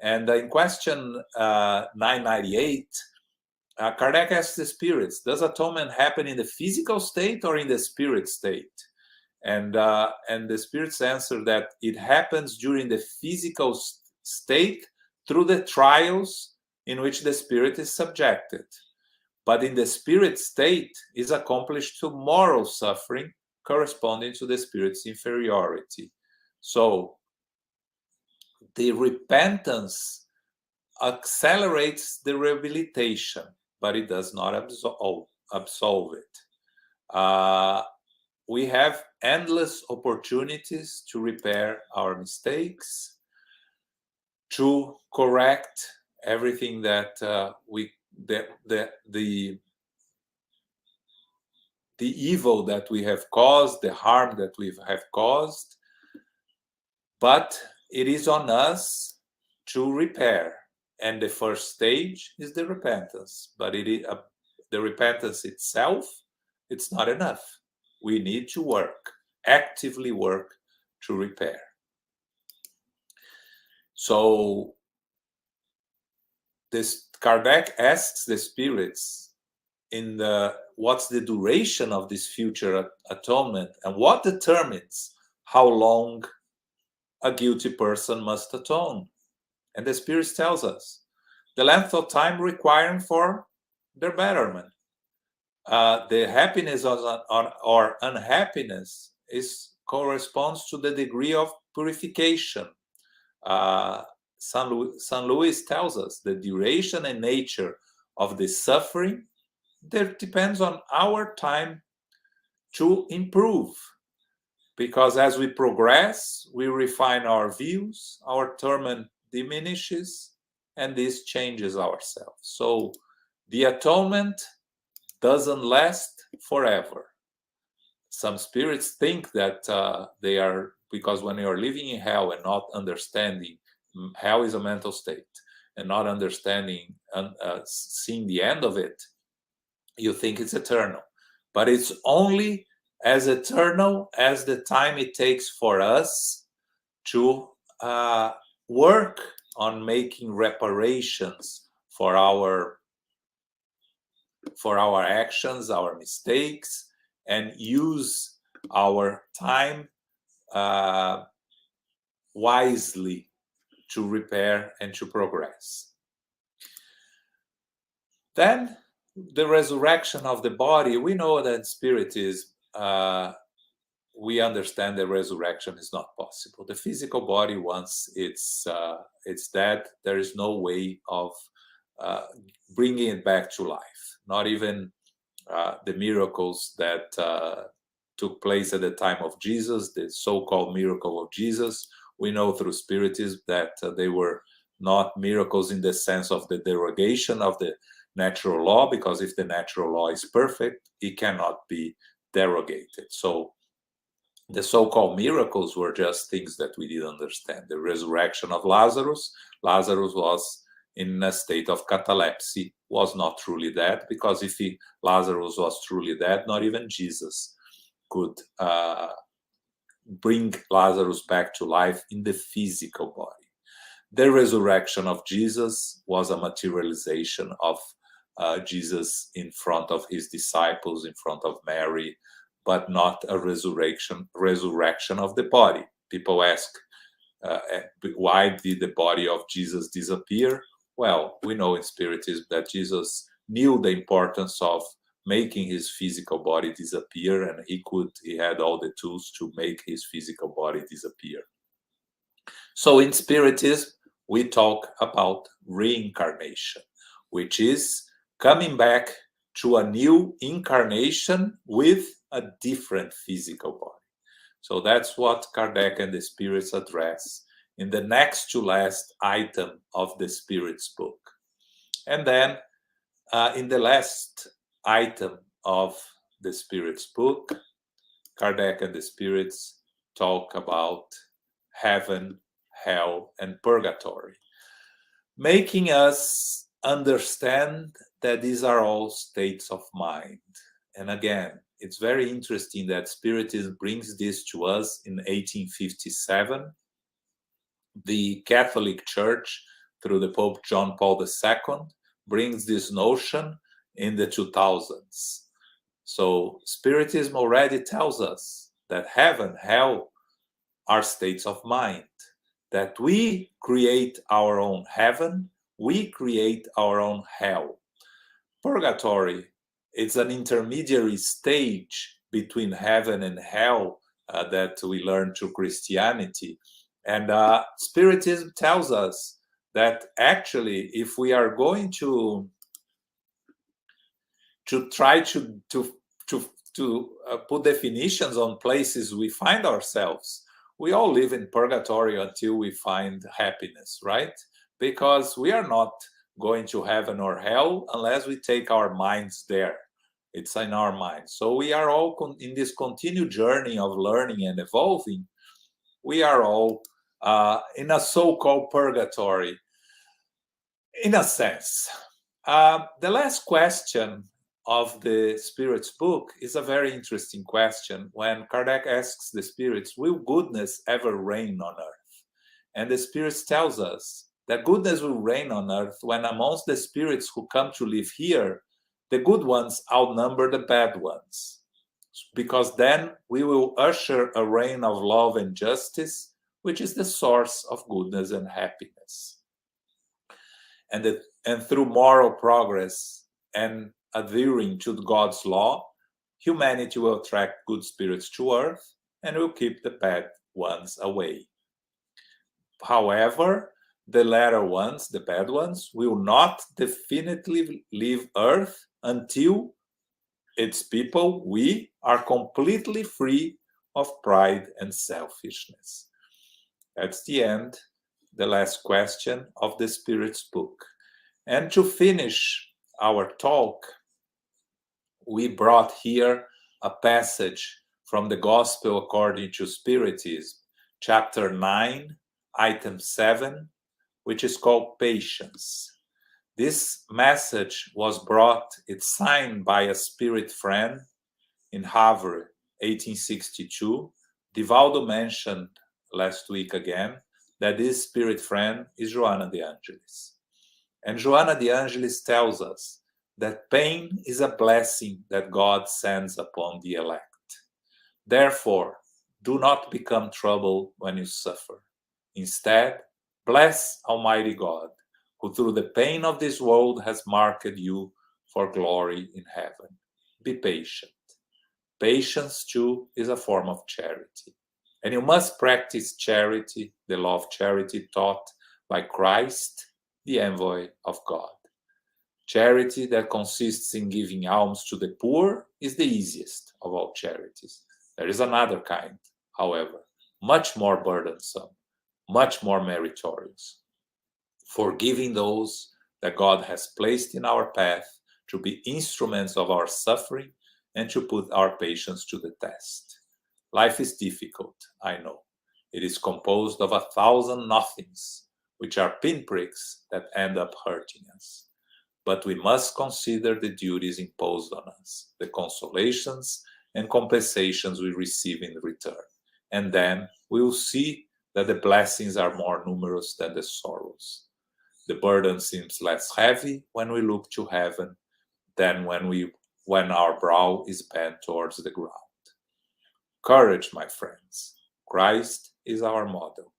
And in question 998, Kardec asks the spirits, does atonement happen in the physical state or in the spirit state? And the spirits answer that it happens during the physical state through the trials in which the spirit is subjected. But in the spirit state is accomplished through moral suffering corresponding to the spirit's inferiority. So the repentance accelerates the rehabilitation, but it does not absolve it. We have endless opportunities to repair our mistakes, to correct everything that the evil that we have caused, the harm that we have caused, but it is on us to repair. And the first stage is the repentance, but the repentance itself, it's not enough. We need to work, actively work to repair. So this Kardec asks the spirits what's the duration of this future atonement, and what determines how long a guilty person must atone. And the spirits tells us the length of time required for their betterment. The happiness or unhappiness corresponds to the degree of purification. San Luis tells us the duration and nature of the suffering that depends on our time to improve. Because as we progress, we refine our views, our torment diminishes, and this changes ourselves. So the atonement doesn't last forever. Some spirits think that they are, because when you are living in hell and not understanding, hell is a mental state, and not understanding and seeing the end of it, you think it's eternal. But it's only as eternal as the time it takes for us to work on making reparations for our actions, our mistakes, and use our time wisely to repair and to progress. Then the resurrection of the body, we know that Spiritism, we understand that resurrection is not possible. The physical body, once it's dead, there is no way of bringing it back to life. Not even the miracles that took place at the time of Jesus, the so-called miracle of Jesus. We know through Spiritism that they were not miracles in the sense of the derogation of the natural law, because if the natural law is perfect, it cannot be derogated. So the so-called miracles were just things that we didn't understand. The resurrection of Lazarus was in a state of catalepsy, was not truly dead, because if Lazarus was truly dead, not even Jesus could bring Lazarus back to life in the physical body. The resurrection of Jesus was a materialization of Jesus in front of his disciples, in front of Mary, but not a resurrection of the body. People ask, why did the body of Jesus disappear? Well, we know in Spiritism that Jesus knew the importance of making his physical body disappear, and he had all the tools to make his physical body disappear. So in Spiritism, we talk about reincarnation, which is coming back to a new incarnation with a different physical body. So that's what Kardec and the spirits address in the next to last item of the Spirits book. And then in the last item of the Spirits book, Kardec and the spirits talk about heaven, hell, and purgatory, making us understand that these are all states of mind. And again, it's very interesting that Spiritism brings this to us in 1857. The Catholic Church, through the Pope John Paul II, brings this notion in the 2000s. So Spiritism already tells us that heaven, hell are states of mind, that we create our own heaven, we create our own hell. Purgatory is an intermediary stage between heaven and hell that we learn through Christianity. And Spiritism tells us that actually, if we are going to try to put definitions on places we find ourselves, we all live in purgatory until we find happiness, right? Because we are not going to heaven or hell unless we take our minds there. It's in our minds. So we are all in this continued journey of learning and evolving. We are all in a so-called purgatory, in a sense. The last question of the Spirits book is a very interesting question when Kardec asks the spirits, will goodness ever reign on earth? And the spirits tells us that goodness will reign on earth when amongst the spirits who come to live here, the good ones outnumber the bad ones. Because then we will usher a reign of love and justice, which is the source of goodness and happiness. And through moral progress and adhering to God's law, humanity will attract good spirits to earth and will keep the bad ones away. However, the latter ones, the bad ones, will not definitively leave earth until its people, we, are completely free of pride and selfishness. That's the end, the last question of the Spirits book. And to finish our talk, we brought here a passage from the Gospel according to Spiritism, chapter 9, item 7, which is called Patience. This message was brought, it's signed by a spirit friend in Havre, 1862. Divaldo mentioned last week again that this spirit friend is Joana de Angelis. And Joana de Angelis tells us that pain is a blessing that God sends upon the elect. Therefore, do not become troubled when you suffer. Instead, bless Almighty God, who through the pain of this world has marked you for glory in heaven. Be patient. Patience, too, is a form of charity. And you must practice charity, the law of charity taught by Christ, the envoy of God. Charity that consists in giving alms to the poor is the easiest of all charities. There is another kind, however, much more burdensome, much more meritorious. Forgiving those that God has placed in our path to be instruments of our suffering and to put our patience to the test. Life is difficult, I know. It is composed of 1,000 nothings, which are pinpricks that end up hurting us. But we must consider the duties imposed on us, the consolations and compensations we receive in return. And then we will see that the blessings are more numerous than the sorrows. The burden seems less heavy when we look to heaven than when our brow is bent towards the ground. Courage, my friends. Christ is our model.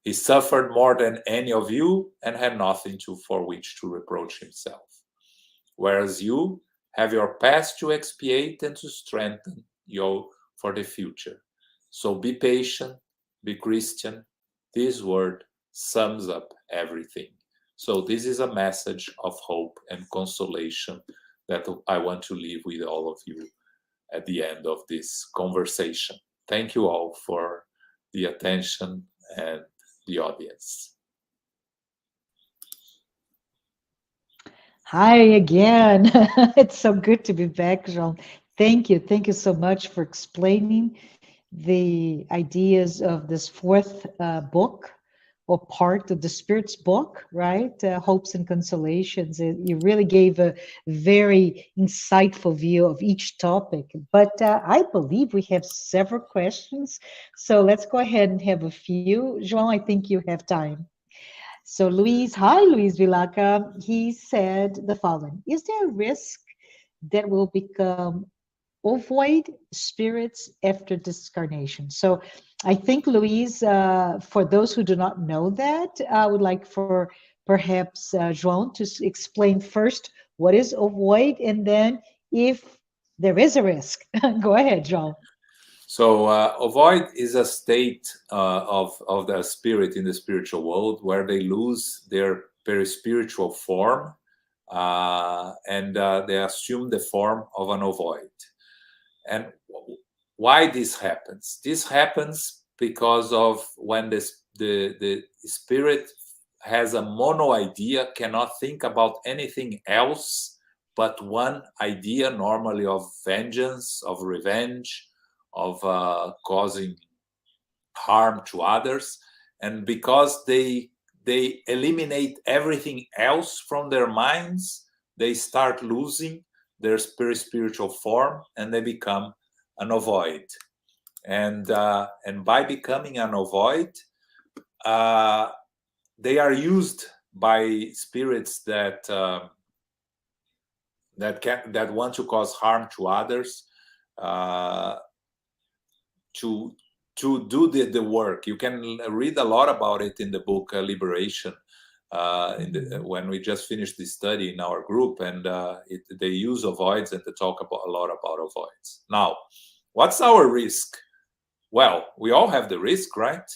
He suffered more than any of you and had nothing for which to reproach himself. Whereas you have your past to expiate and to strengthen you for the future. So be patient, be Christian. This word sums up everything. So this is a message of hope and consolation that I want to leave with all of you at the end of this conversation. Thank you all for the attention and the audience. Hi again. It's so good to be back, João. Thank you. Thank you so much for explaining the ideas of this fourth book or part of the Spirits book, right? Hopes and Consolations. You really gave a very insightful view of each topic. But I believe we have several questions. So let's go ahead and have a few. João, I think you have time. So Luis, hi, Luis Vilaca, he said the following: is there a risk that will become ovoid spirits after discarnation? So I think, Luis, for those who do not know that, I would like for perhaps João to explain first what is ovoid, and then if there is a risk. Go ahead, João. So ovoid is a state of the spirit in the spiritual world where they lose their perispiritual form and they assume the form of an ovoid. And why this happens? This happens because of when the spirit has a mono idea, cannot think about anything else but one idea, normally of vengeance, of revenge, of causing harm to others. And because they eliminate everything else from their minds, they start losing their spiritual form and they become an ovoid. And by becoming an ovoid, they are used by spirits that want to cause harm to others to do the work. You can read a lot about it in the book Liberation, when we just finished this study in our group, and they use ovoids and they talk a lot about ovoids. Now, what's our risk? Well, we all have the risk, right?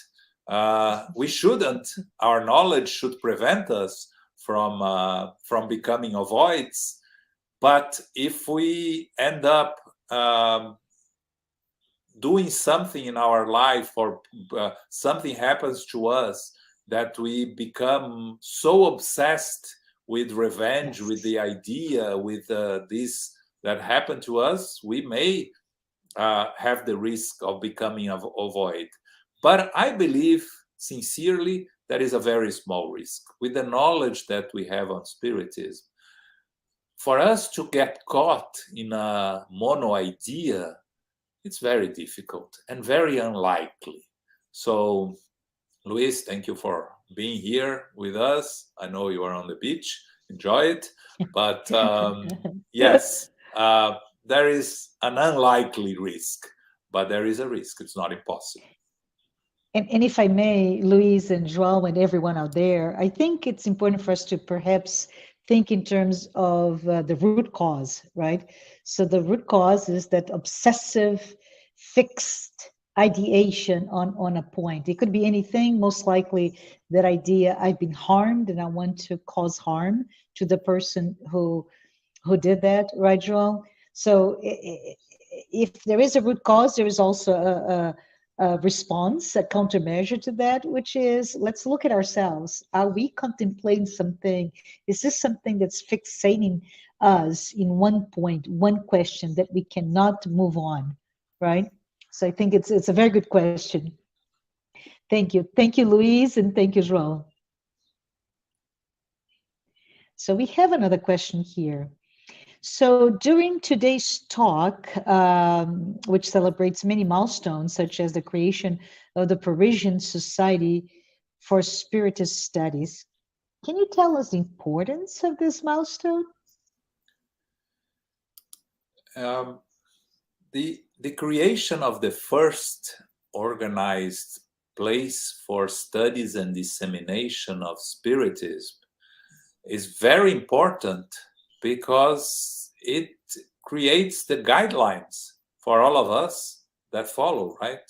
We shouldn't. Our knowledge should prevent us from becoming ovoids. But if we end up doing something in our life, or something happens to us, that we become so obsessed with revenge, with the idea, with this that happened to us, we may have the risk of becoming ovoid. But I believe sincerely that is a very small risk. With the knowledge that we have on Spiritism, for us to get caught in a mono idea, it's very difficult and very unlikely. So, Luis, thank you for being here with us. I know you are on the beach. Enjoy it. But yes, there is an unlikely risk, but there is a risk. It's not impossible. And if I may, Luis and João and everyone out there, I think it's important for us to perhaps think in terms of the root cause, right? So the root cause is that obsessive, fixed ideation on a point. It could be anything, most likely that idea, I've been harmed and I want to cause harm to the person who did that, right, João? So if there is a root cause, there is also a response, a countermeasure to that, which is, let's look at ourselves. Are we contemplating something? Is this something that's fixating us in one point, one question that we cannot move on, right? So I think it's a very good question. Thank you. Thank you, Luis, and thank you, João. So we have another question here. So during today's talk, which celebrates many milestones, such as the creation of the Parisian Society for Spiritist Studies, can you tell us the importance of this milestone? The creation of the first organized place for studies and dissemination of Spiritism is very important, because it creates the guidelines for all of us that follow, right?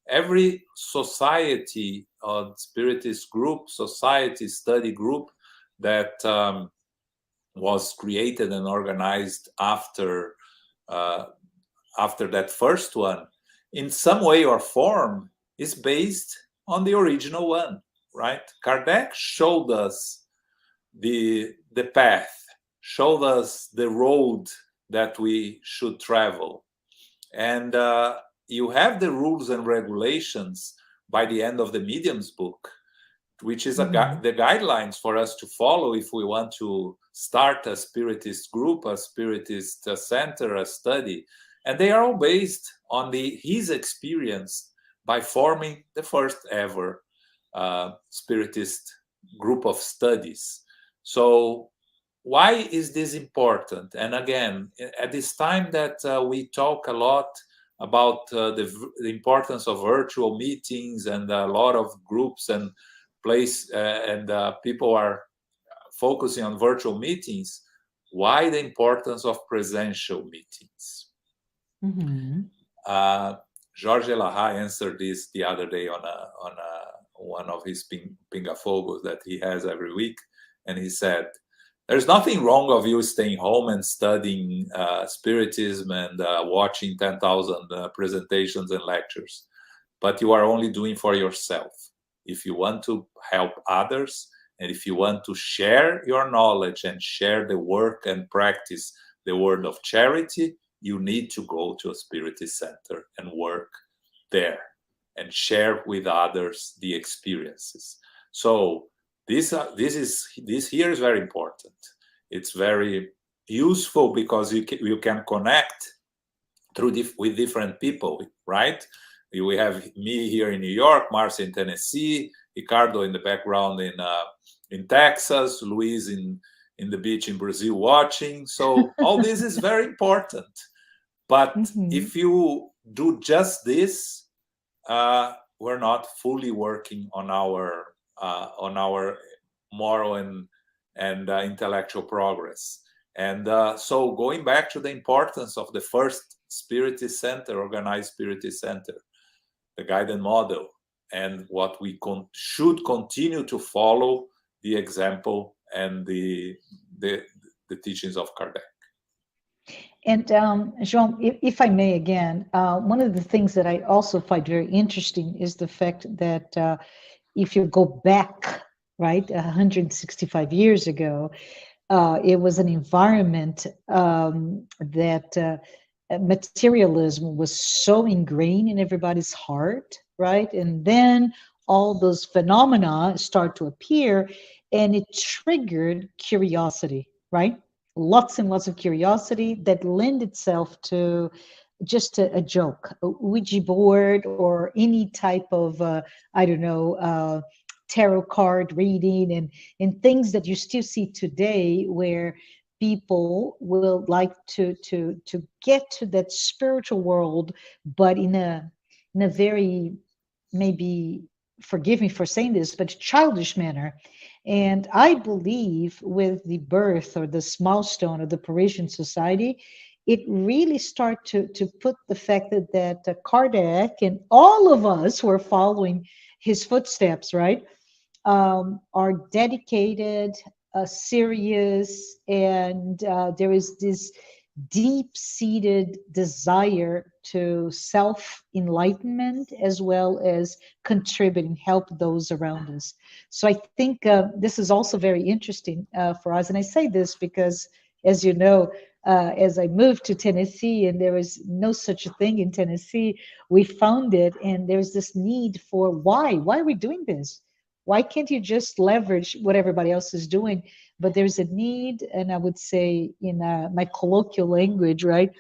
Every society or Spiritist group, society study group that was created and organized after that first one, in some way or form, is based on the original one, right? Kardec showed us the path, showed us the road that we should travel. And you have the rules and regulations by the end of the Medium's book, which is the guidelines for us to follow if we want to start a Spiritist group, a Spiritist center, a study. And they are all based on his experience by forming the first ever Spiritist group of studies. So why is this important? And again, at this time that we talk a lot about the importance of virtual meetings, and a lot of groups and people are focusing on virtual meetings, why the importance of presential meetings? Jorge Laha answered this the other day on one of his pingafogos that he has every week, and he said, there's nothing wrong of you staying home and studying Spiritism and watching 10,000 presentations and lectures, but you are only doing for yourself. If you want to help others, and if you want to share your knowledge and share the work and practice the word of charity, you need to go to a Spiritist center and work there and share with others the experiences. So this here is very important. It's very useful because you can connect with different people, right? We have me here in New York, Marcia in Tennessee, Ricardo in the background in Texas, Luis in the beach in Brazil watching. So all this is very important. But if you do just this, we're not fully working on our moral and intellectual progress. And so going back to the importance of the first Spiritist center, organized Spiritist center, the guided model, and what we should continue to follow the example and the teachings of Kardec. And João, if I may again, one of the things that I also find very interesting is the fact that if you go back, right, 165 years ago, it was an environment that materialism was so ingrained in everybody's heart, right? And then all those phenomena start to appear, and it triggered curiosity, right? Lots and lots of curiosity that lend itself to just a joke, a Ouija board, or any type of, I don't know, tarot card reading, and things that you still see today, where people will like to get to that spiritual world, but in a very, maybe, forgive me for saying this, but childish manner. And I believe with the birth or this milestone of the Parisian Society, it really started to put the fact that Kardec and all of us who are following his footsteps, right, are dedicated, serious, and there is this deep-seated desire to self-enlightenment, as well as contribute and help those around us. So I think this is also very interesting for us. And I say this because, as you know, as I moved to Tennessee, and there was no such a thing in Tennessee, we found it, and there's this need for why are we doing this? Why can't you just leverage what everybody else is doing? But there's a need, and I would say in my colloquial language, right?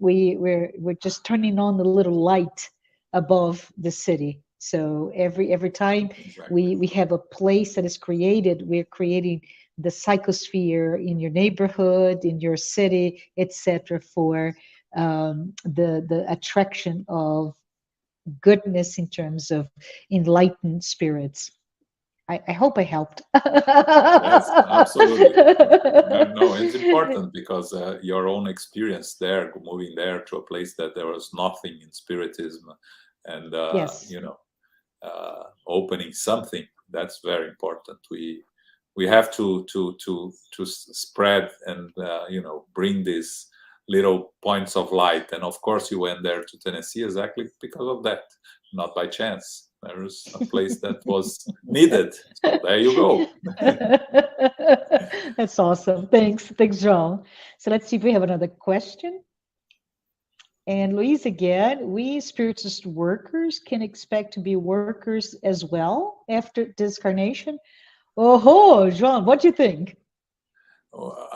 We're just turning on the little light above the city. So every time we have a place that is created, we're creating the psychosphere in your neighborhood, in your city, etc., for the attraction of goodness in terms of enlightened spirits. I hope I helped. Yes, absolutely. No, it's important because your own experience there, moving there to a place that there was nothing in Spiritism, and yes, opening something, that's very important. We have to spread and bring these little points of light. And of course, you went there to Tennessee exactly because of that, not by chance. There was a place that was needed. So there you go. That's awesome. Thanks, João. So let's see if we have another question. And Luis again, we Spiritist workers can expect to be workers as well after discarnation. Oh, João, what do you think?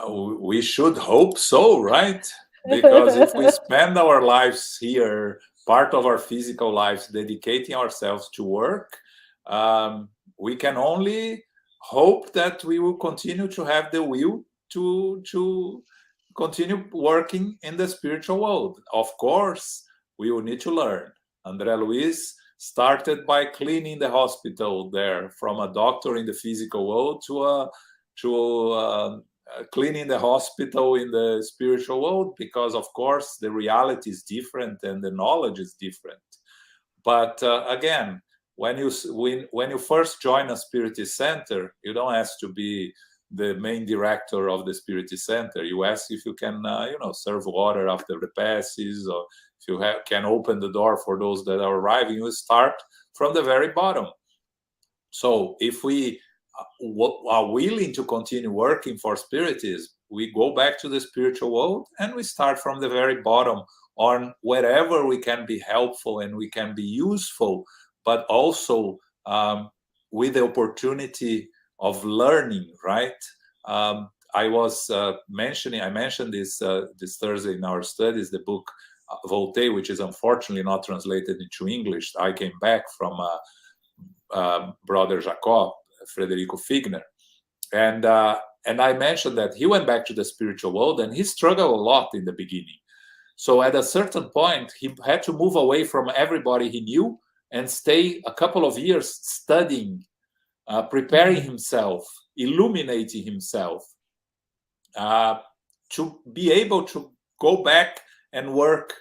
We should hope so, right? Because if we spend our lives here, part of our physical lives, dedicating ourselves to work, we can only hope that we will continue to have the will to continue working in the spiritual world. Of course, we will need to learn. André Luiz started by cleaning the hospital there, from a doctor in the physical world to cleaning the hospital in the spiritual world, because of course the reality is different and the knowledge is different. But again, when you first join a Spiritist center, you don't ask to be the main director of the Spiritist center. You ask if you can, serve water after the passes, or if you can open the door for those that are arriving. You start from the very bottom. So if we are willing to continue working for Spiritism, we go back to the spiritual world and we start from the very bottom on wherever we can be helpful and we can be useful, but also with the opportunity of learning, right? I mentioned this Thursday in our studies, the book Voltaire, which is unfortunately not translated into English. I came back from Brother Jacob, Frederico Figner, and I mentioned that he went back to the spiritual world and he struggled a lot in the beginning. So at a certain point, he had to move away from everybody he knew and stay a couple of years studying, preparing himself, illuminating himself, to be able to go back and work.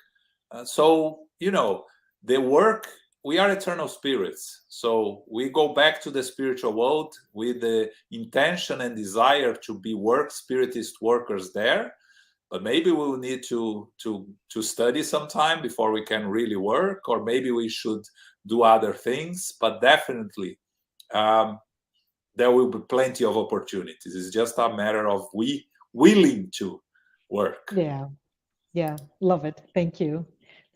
So, the work, we are eternal spirits. So we go back to the spiritual world with the intention and desire to be Spiritist workers there. But maybe we will need to study some time before we can really work, or maybe we should do other things. But definitely, there will be plenty of opportunities. It's just a matter of we willing to work. Yeah, love it. Thank you.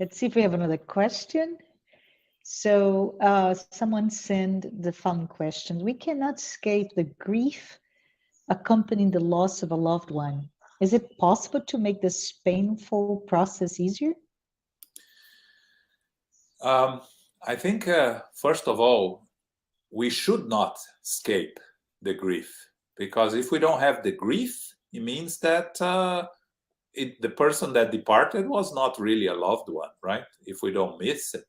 Let's see if we have another question. So someone sent the following question. We cannot escape the grief accompanying the loss of a loved one. Is it possible to make this painful process easier? I think, first of all, we should not escape the grief, because if we don't have the grief, it means that the person that departed was not really a loved one, right? If we don't miss it.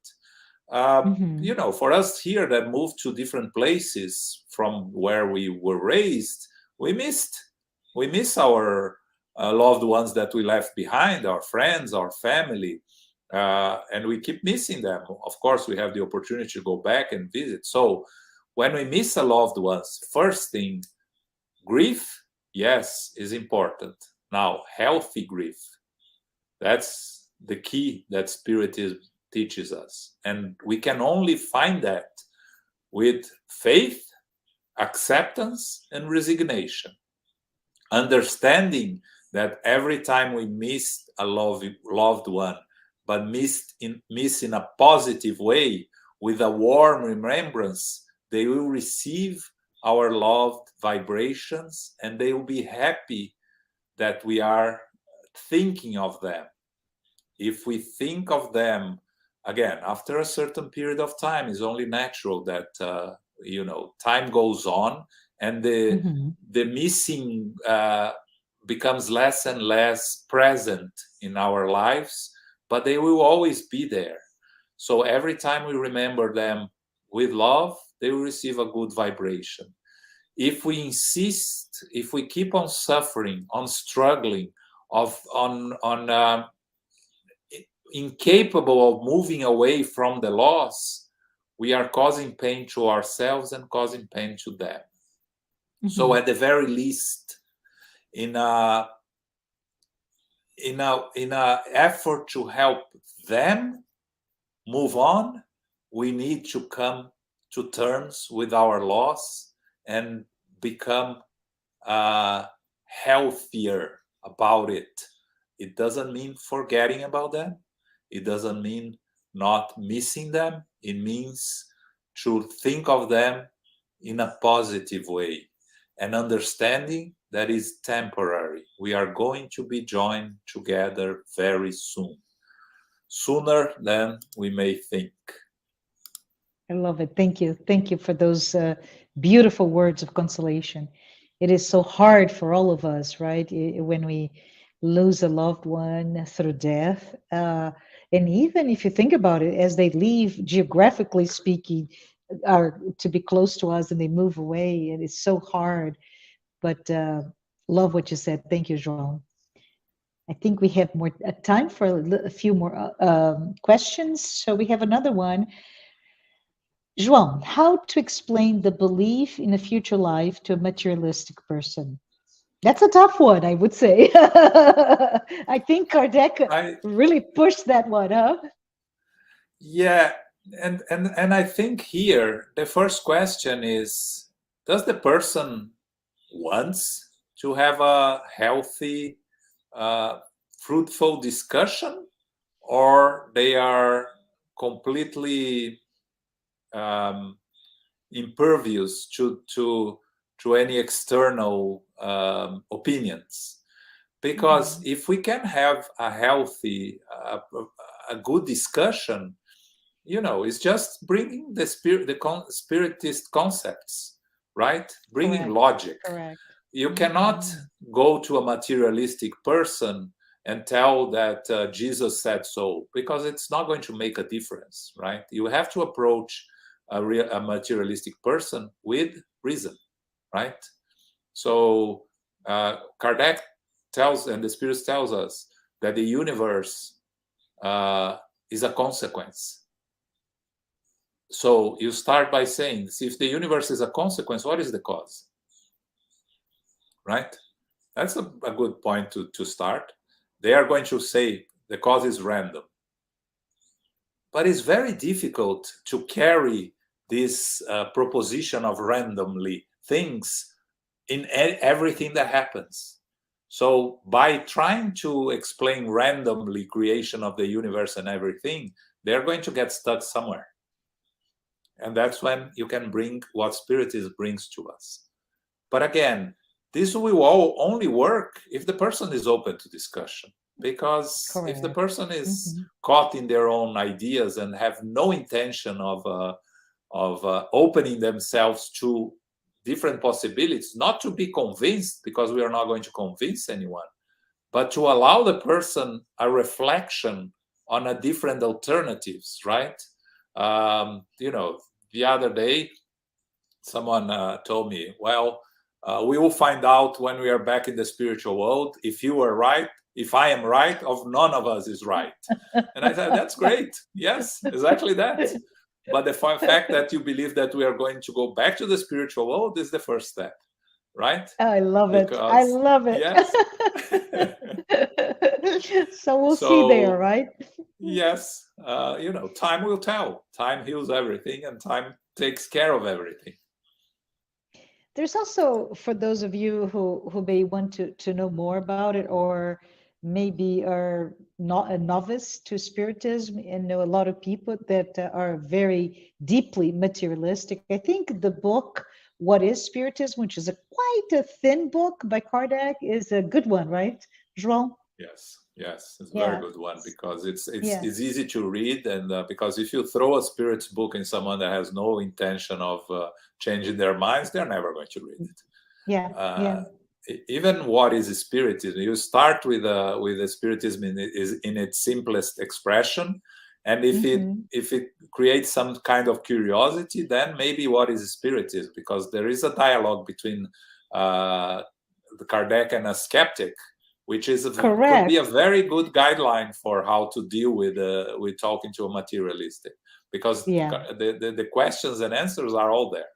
For us here that moved to different places from where we were raised, we miss our loved ones that we left behind, our friends, our family, and we keep missing them. Of course, we have the opportunity to go back and visit. So when we miss a loved one, first thing, grief, yes, is important. Now, healthy grief, that's the key that Spiritism teaches us. And we can only find that with faith, acceptance, and resignation. Understanding that every time we missed a loved one, but miss in a positive way, with a warm remembrance, they will receive our loved vibrations and they will be happy that we are thinking of them. If we think of them, again, after a certain period of time, it's only natural that, time goes on and the missing becomes less and less present in our lives, but they will always be there. So every time we remember them with love, they will receive a good vibration. If we insist, if we keep on suffering, on struggling, incapable of moving away from the loss, we are causing pain to ourselves and causing pain to them. So at the very least, in a effort to help them move on, we need to come to terms with our loss and become healthier about it. It doesn't mean forgetting about them. It doesn't mean not missing them. It means to think of them in a positive way and understanding that is temporary. We are going to be joined together very soon, sooner than we may think. I love it. Thank you. Thank you for those beautiful words of consolation. It is so hard for all of us, right? When we lose a loved one through death. And even if you think about it, as they leave, geographically speaking, are to be close to us and they move away, it is so hard. But love what you said. Thank you, João. I think we have more time for a few more questions. So we have another one. João, how to explain the belief in a future life to a materialistic person? That's a tough one, I would say. I think Kardec really pushed that one, huh? Yeah, and I think here the first question is, does the person wants to have a healthy, fruitful discussion, or they are completely impervious to any external opinions? Because if we can have a healthy, a good discussion, you know, it's just bringing the spiritist concepts, right? Bringing Correct. logic. Correct. You cannot go to a materialistic person and tell that Jesus said so, because it's not going to make a difference, right? You have to approach a materialistic person with reason, right? So Kardec tells, and the Spirit tells us, that the universe is a consequence. So you start by saying, see, if the universe is a consequence, what is the cause? Right? That's a good point to start. They are going to say the cause is random. But it's very difficult to carry this proposition of randomly things in everything that happens. So by trying to explain randomly creation of the universe and everything, they're going to get stuck somewhere. And that's when you can bring what Spiritism brings to us. But again, this will all only work if the person is open to discussion. Because if the person is caught in their own ideas and have no intention of opening themselves to different possibilities, not to be convinced, because we are not going to convince anyone, but to allow the person a reflection on a different alternatives, right? You know, the other day, someone told me, well, we will find out when we are back in the spiritual world if you are right, if I am right, of none of us is right. And I said, that's great. Yes, exactly that. But the fact that you believe that we are going to go back to the spiritual world is the first step, right? I love it. I love it. Yes. So we'll see there, right? Yes. You know, time will tell. Time heals everything, and time takes care of everything. There's also, for those of you who may want to know more about it, or maybe are not a novice to Spiritism and know a lot of people that are very deeply materialistic. I think the book, What is Spiritism, which is quite a thin book by Kardec, is a good one, right, João? Yes. Yes, it's a very good one, because it's easy to read, and because if you throw a spirit's book in someone that has no intention of changing their minds, they're never going to read it. Even What is Spiritism? You start with the Spiritism in its simplest expression, and if it creates some kind of curiosity, then maybe what is Spiritism? Because there is a dialogue between the Kardec and a skeptic, which is could be a very good guideline for how to deal with talking to a materialistic, because the questions and answers are all there.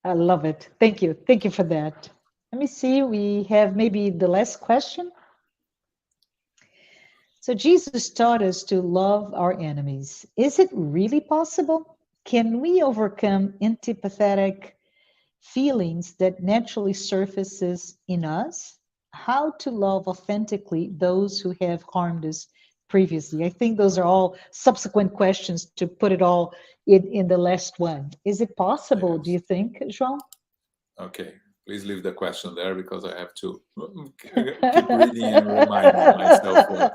I love it. Thank you. Thank you for that. Let me see. We have maybe the last question. So Jesus taught us to love our enemies. Is it really possible? Can we overcome antipathetic feelings that naturally surfaces in us? How to love authentically those who have harmed us previously? I think those are all subsequent questions to put it all in the last one. Is it possible, do you think, João? Okay. Please leave the question there because I have to keep reading and reminding myself.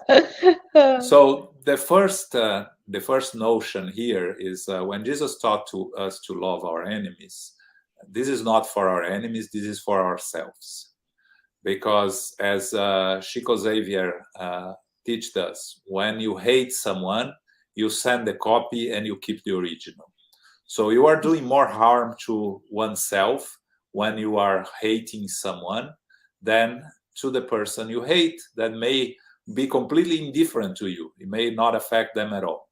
So the first notion here is when Jesus taught to us to love our enemies, this is not for our enemies, this is for ourselves. Because as Chico Xavier teaches us, when you hate someone, you send the copy and you keep the original. So you are doing more harm to oneself when you are hating someone than to the person you hate that may be completely indifferent to you. It may not affect them at all.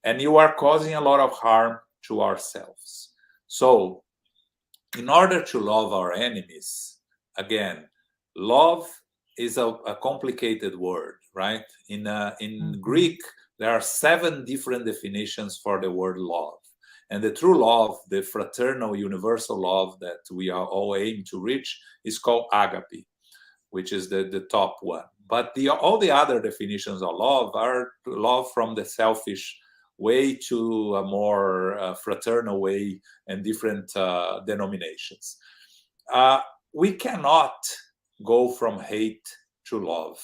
And you are causing a lot of harm to ourselves. So in order to love our enemies, again, love is a complicated word, right? In Greek, there are 7 different definitions for the word love. And the true love, the fraternal universal love that we are all aim to reach, is called agape, which is the top one. But all the other definitions of love are love from the selfish way to a more fraternal way and different denominations. We cannot go from hate to love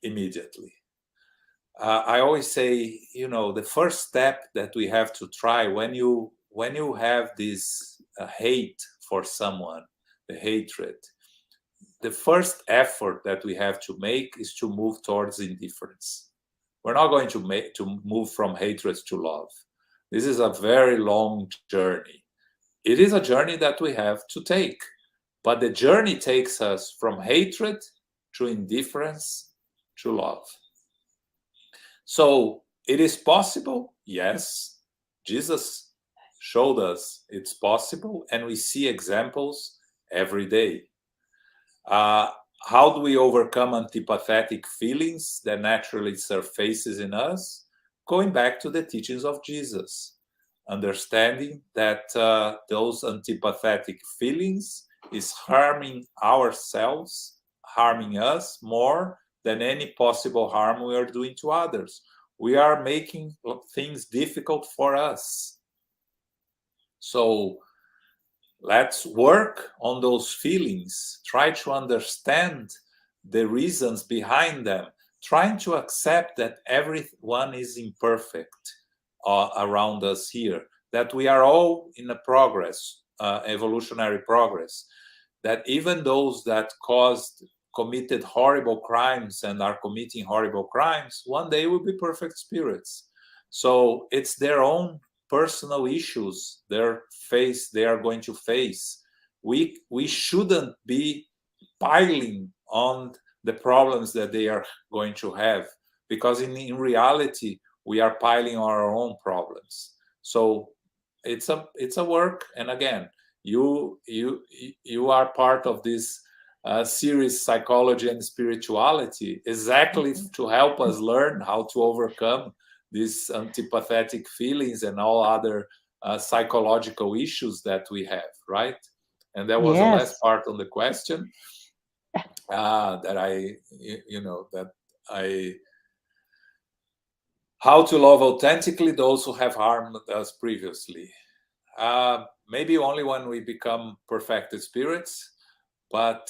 immediately. I always say, the first step that we have to try when you have this hate for someone, the hatred, the first effort that we have to make is to move towards indifference. We're not going to move from hatred to love. This is a very long journey. It is a journey that we have to take, but the journey takes us from hatred to indifference to love. So it is possible, yes. Jesus showed us it's possible, and we see examples every day. How do we overcome antipathetic feelings that naturally surfaces in us? Going back to the teachings of Jesus, understanding that those antipathetic feelings is harming ourselves, harming us more than any possible harm we are doing to others. We are making things difficult for us. So let's work on those feelings, try to understand the reasons behind them, trying to accept that everyone is imperfect around us here, that we are all in a progress, evolutionary progress, that even those that committed horrible crimes and are committing horrible crimes, one day will be perfect spirits. So it's their own personal issues they are going to face. We shouldn't be piling on the problems that they are going to have, because in reality we are piling on our own problems. So it's a work, and again, you are part of this series, Psychology and Spirituality, exactly to help us learn how to overcome these antipathetic feelings and all other psychological issues that we have, right? And that was the last part on the question how to love authentically those who have harmed us previously. Maybe only when we become perfected spirits. But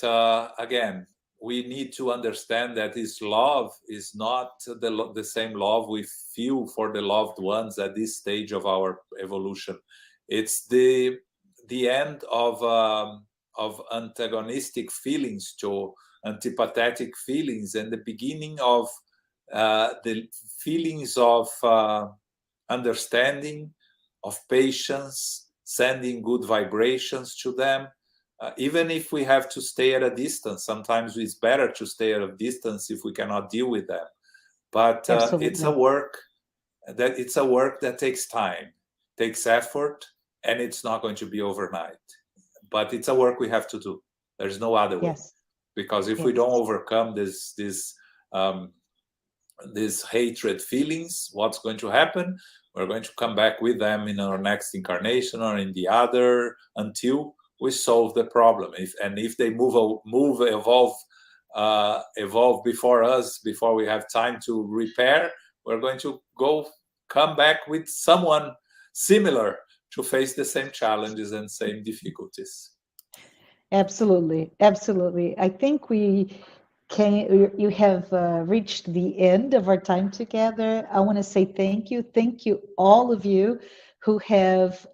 again, we need to understand that this love is not the same love we feel for the loved ones at this stage of our evolution. It's the end of antagonistic feelings to antipathetic feelings, and the beginning of the feelings of understanding, of patience, sending good vibrations to them. Even if we have to stay at a distance, sometimes it's better to stay at a distance if we cannot deal with them. But it's a work that takes time, takes effort, and it's not going to be overnight. But it's a work we have to do. There's no other way. Because if we don't overcome these hatred feelings, what's going to happen? We're going to come back with them in our next incarnation or in the other until we solve the problem. If they evolve before us, before we have time to repair, we're going to come back with someone similar to face the same challenges and same difficulties. Absolutely, absolutely. I think you have reached the end of our time together. I want to say thank you, all of you who have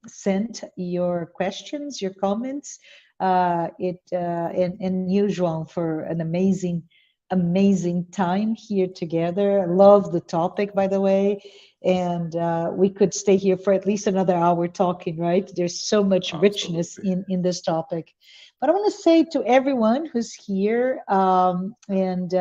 sent your questions, your comments. And you, João, for an amazing time here together. I love the topic, by the way, and we could stay here for at least another hour talking, right? There's so much richness in this topic. But I want to say to everyone who's here, and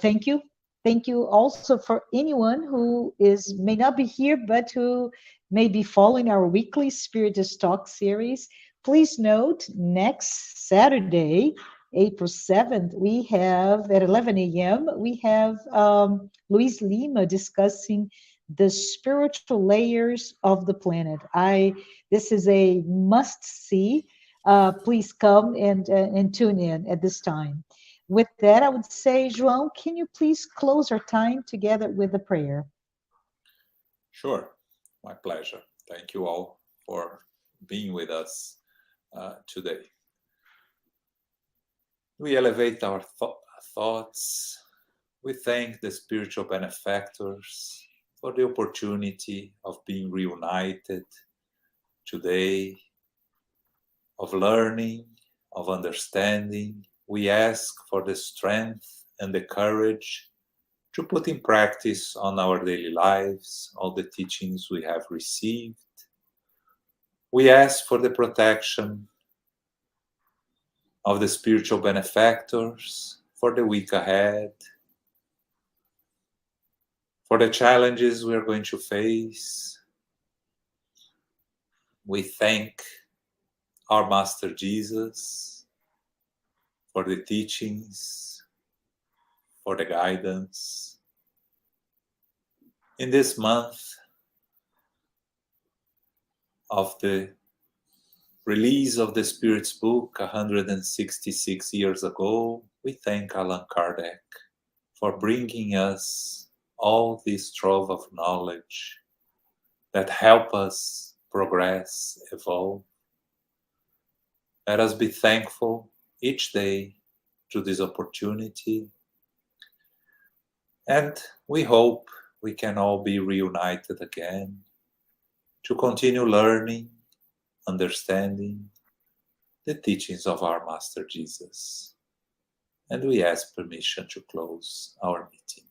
thank you. Thank you also for anyone who may not be here, but who may be following our weekly Spiritist Talk series. Please note, next Saturday, April 7th, we have at 11 a.m., we have Luis Lima discussing the spiritual layers of the planet. This is a must see. Please come and tune in at this time. With that, I would say, João, can you please close our time together with a prayer? Sure, my pleasure. Thank you all for being with us today. We elevate our thoughts. We thank the spiritual benefactors for the opportunity of being reunited today, of learning, of understanding. We ask for the strength and the courage to put in practice on our daily lives all the teachings we have received. We ask for the protection of the spiritual benefactors for the week ahead, for the challenges we are going to face. We thank our Master Jesus for the teachings, for the guidance. In this month of the release of the Spirit's book 166 years ago, we thank Allan Kardec for bringing us all this trove of knowledge that help us progress, evolve. Let us be thankful each day to this opportunity, and we hope we can all be reunited again to continue learning, understanding the teachings of our Master Jesus. And we ask permission to close our meeting.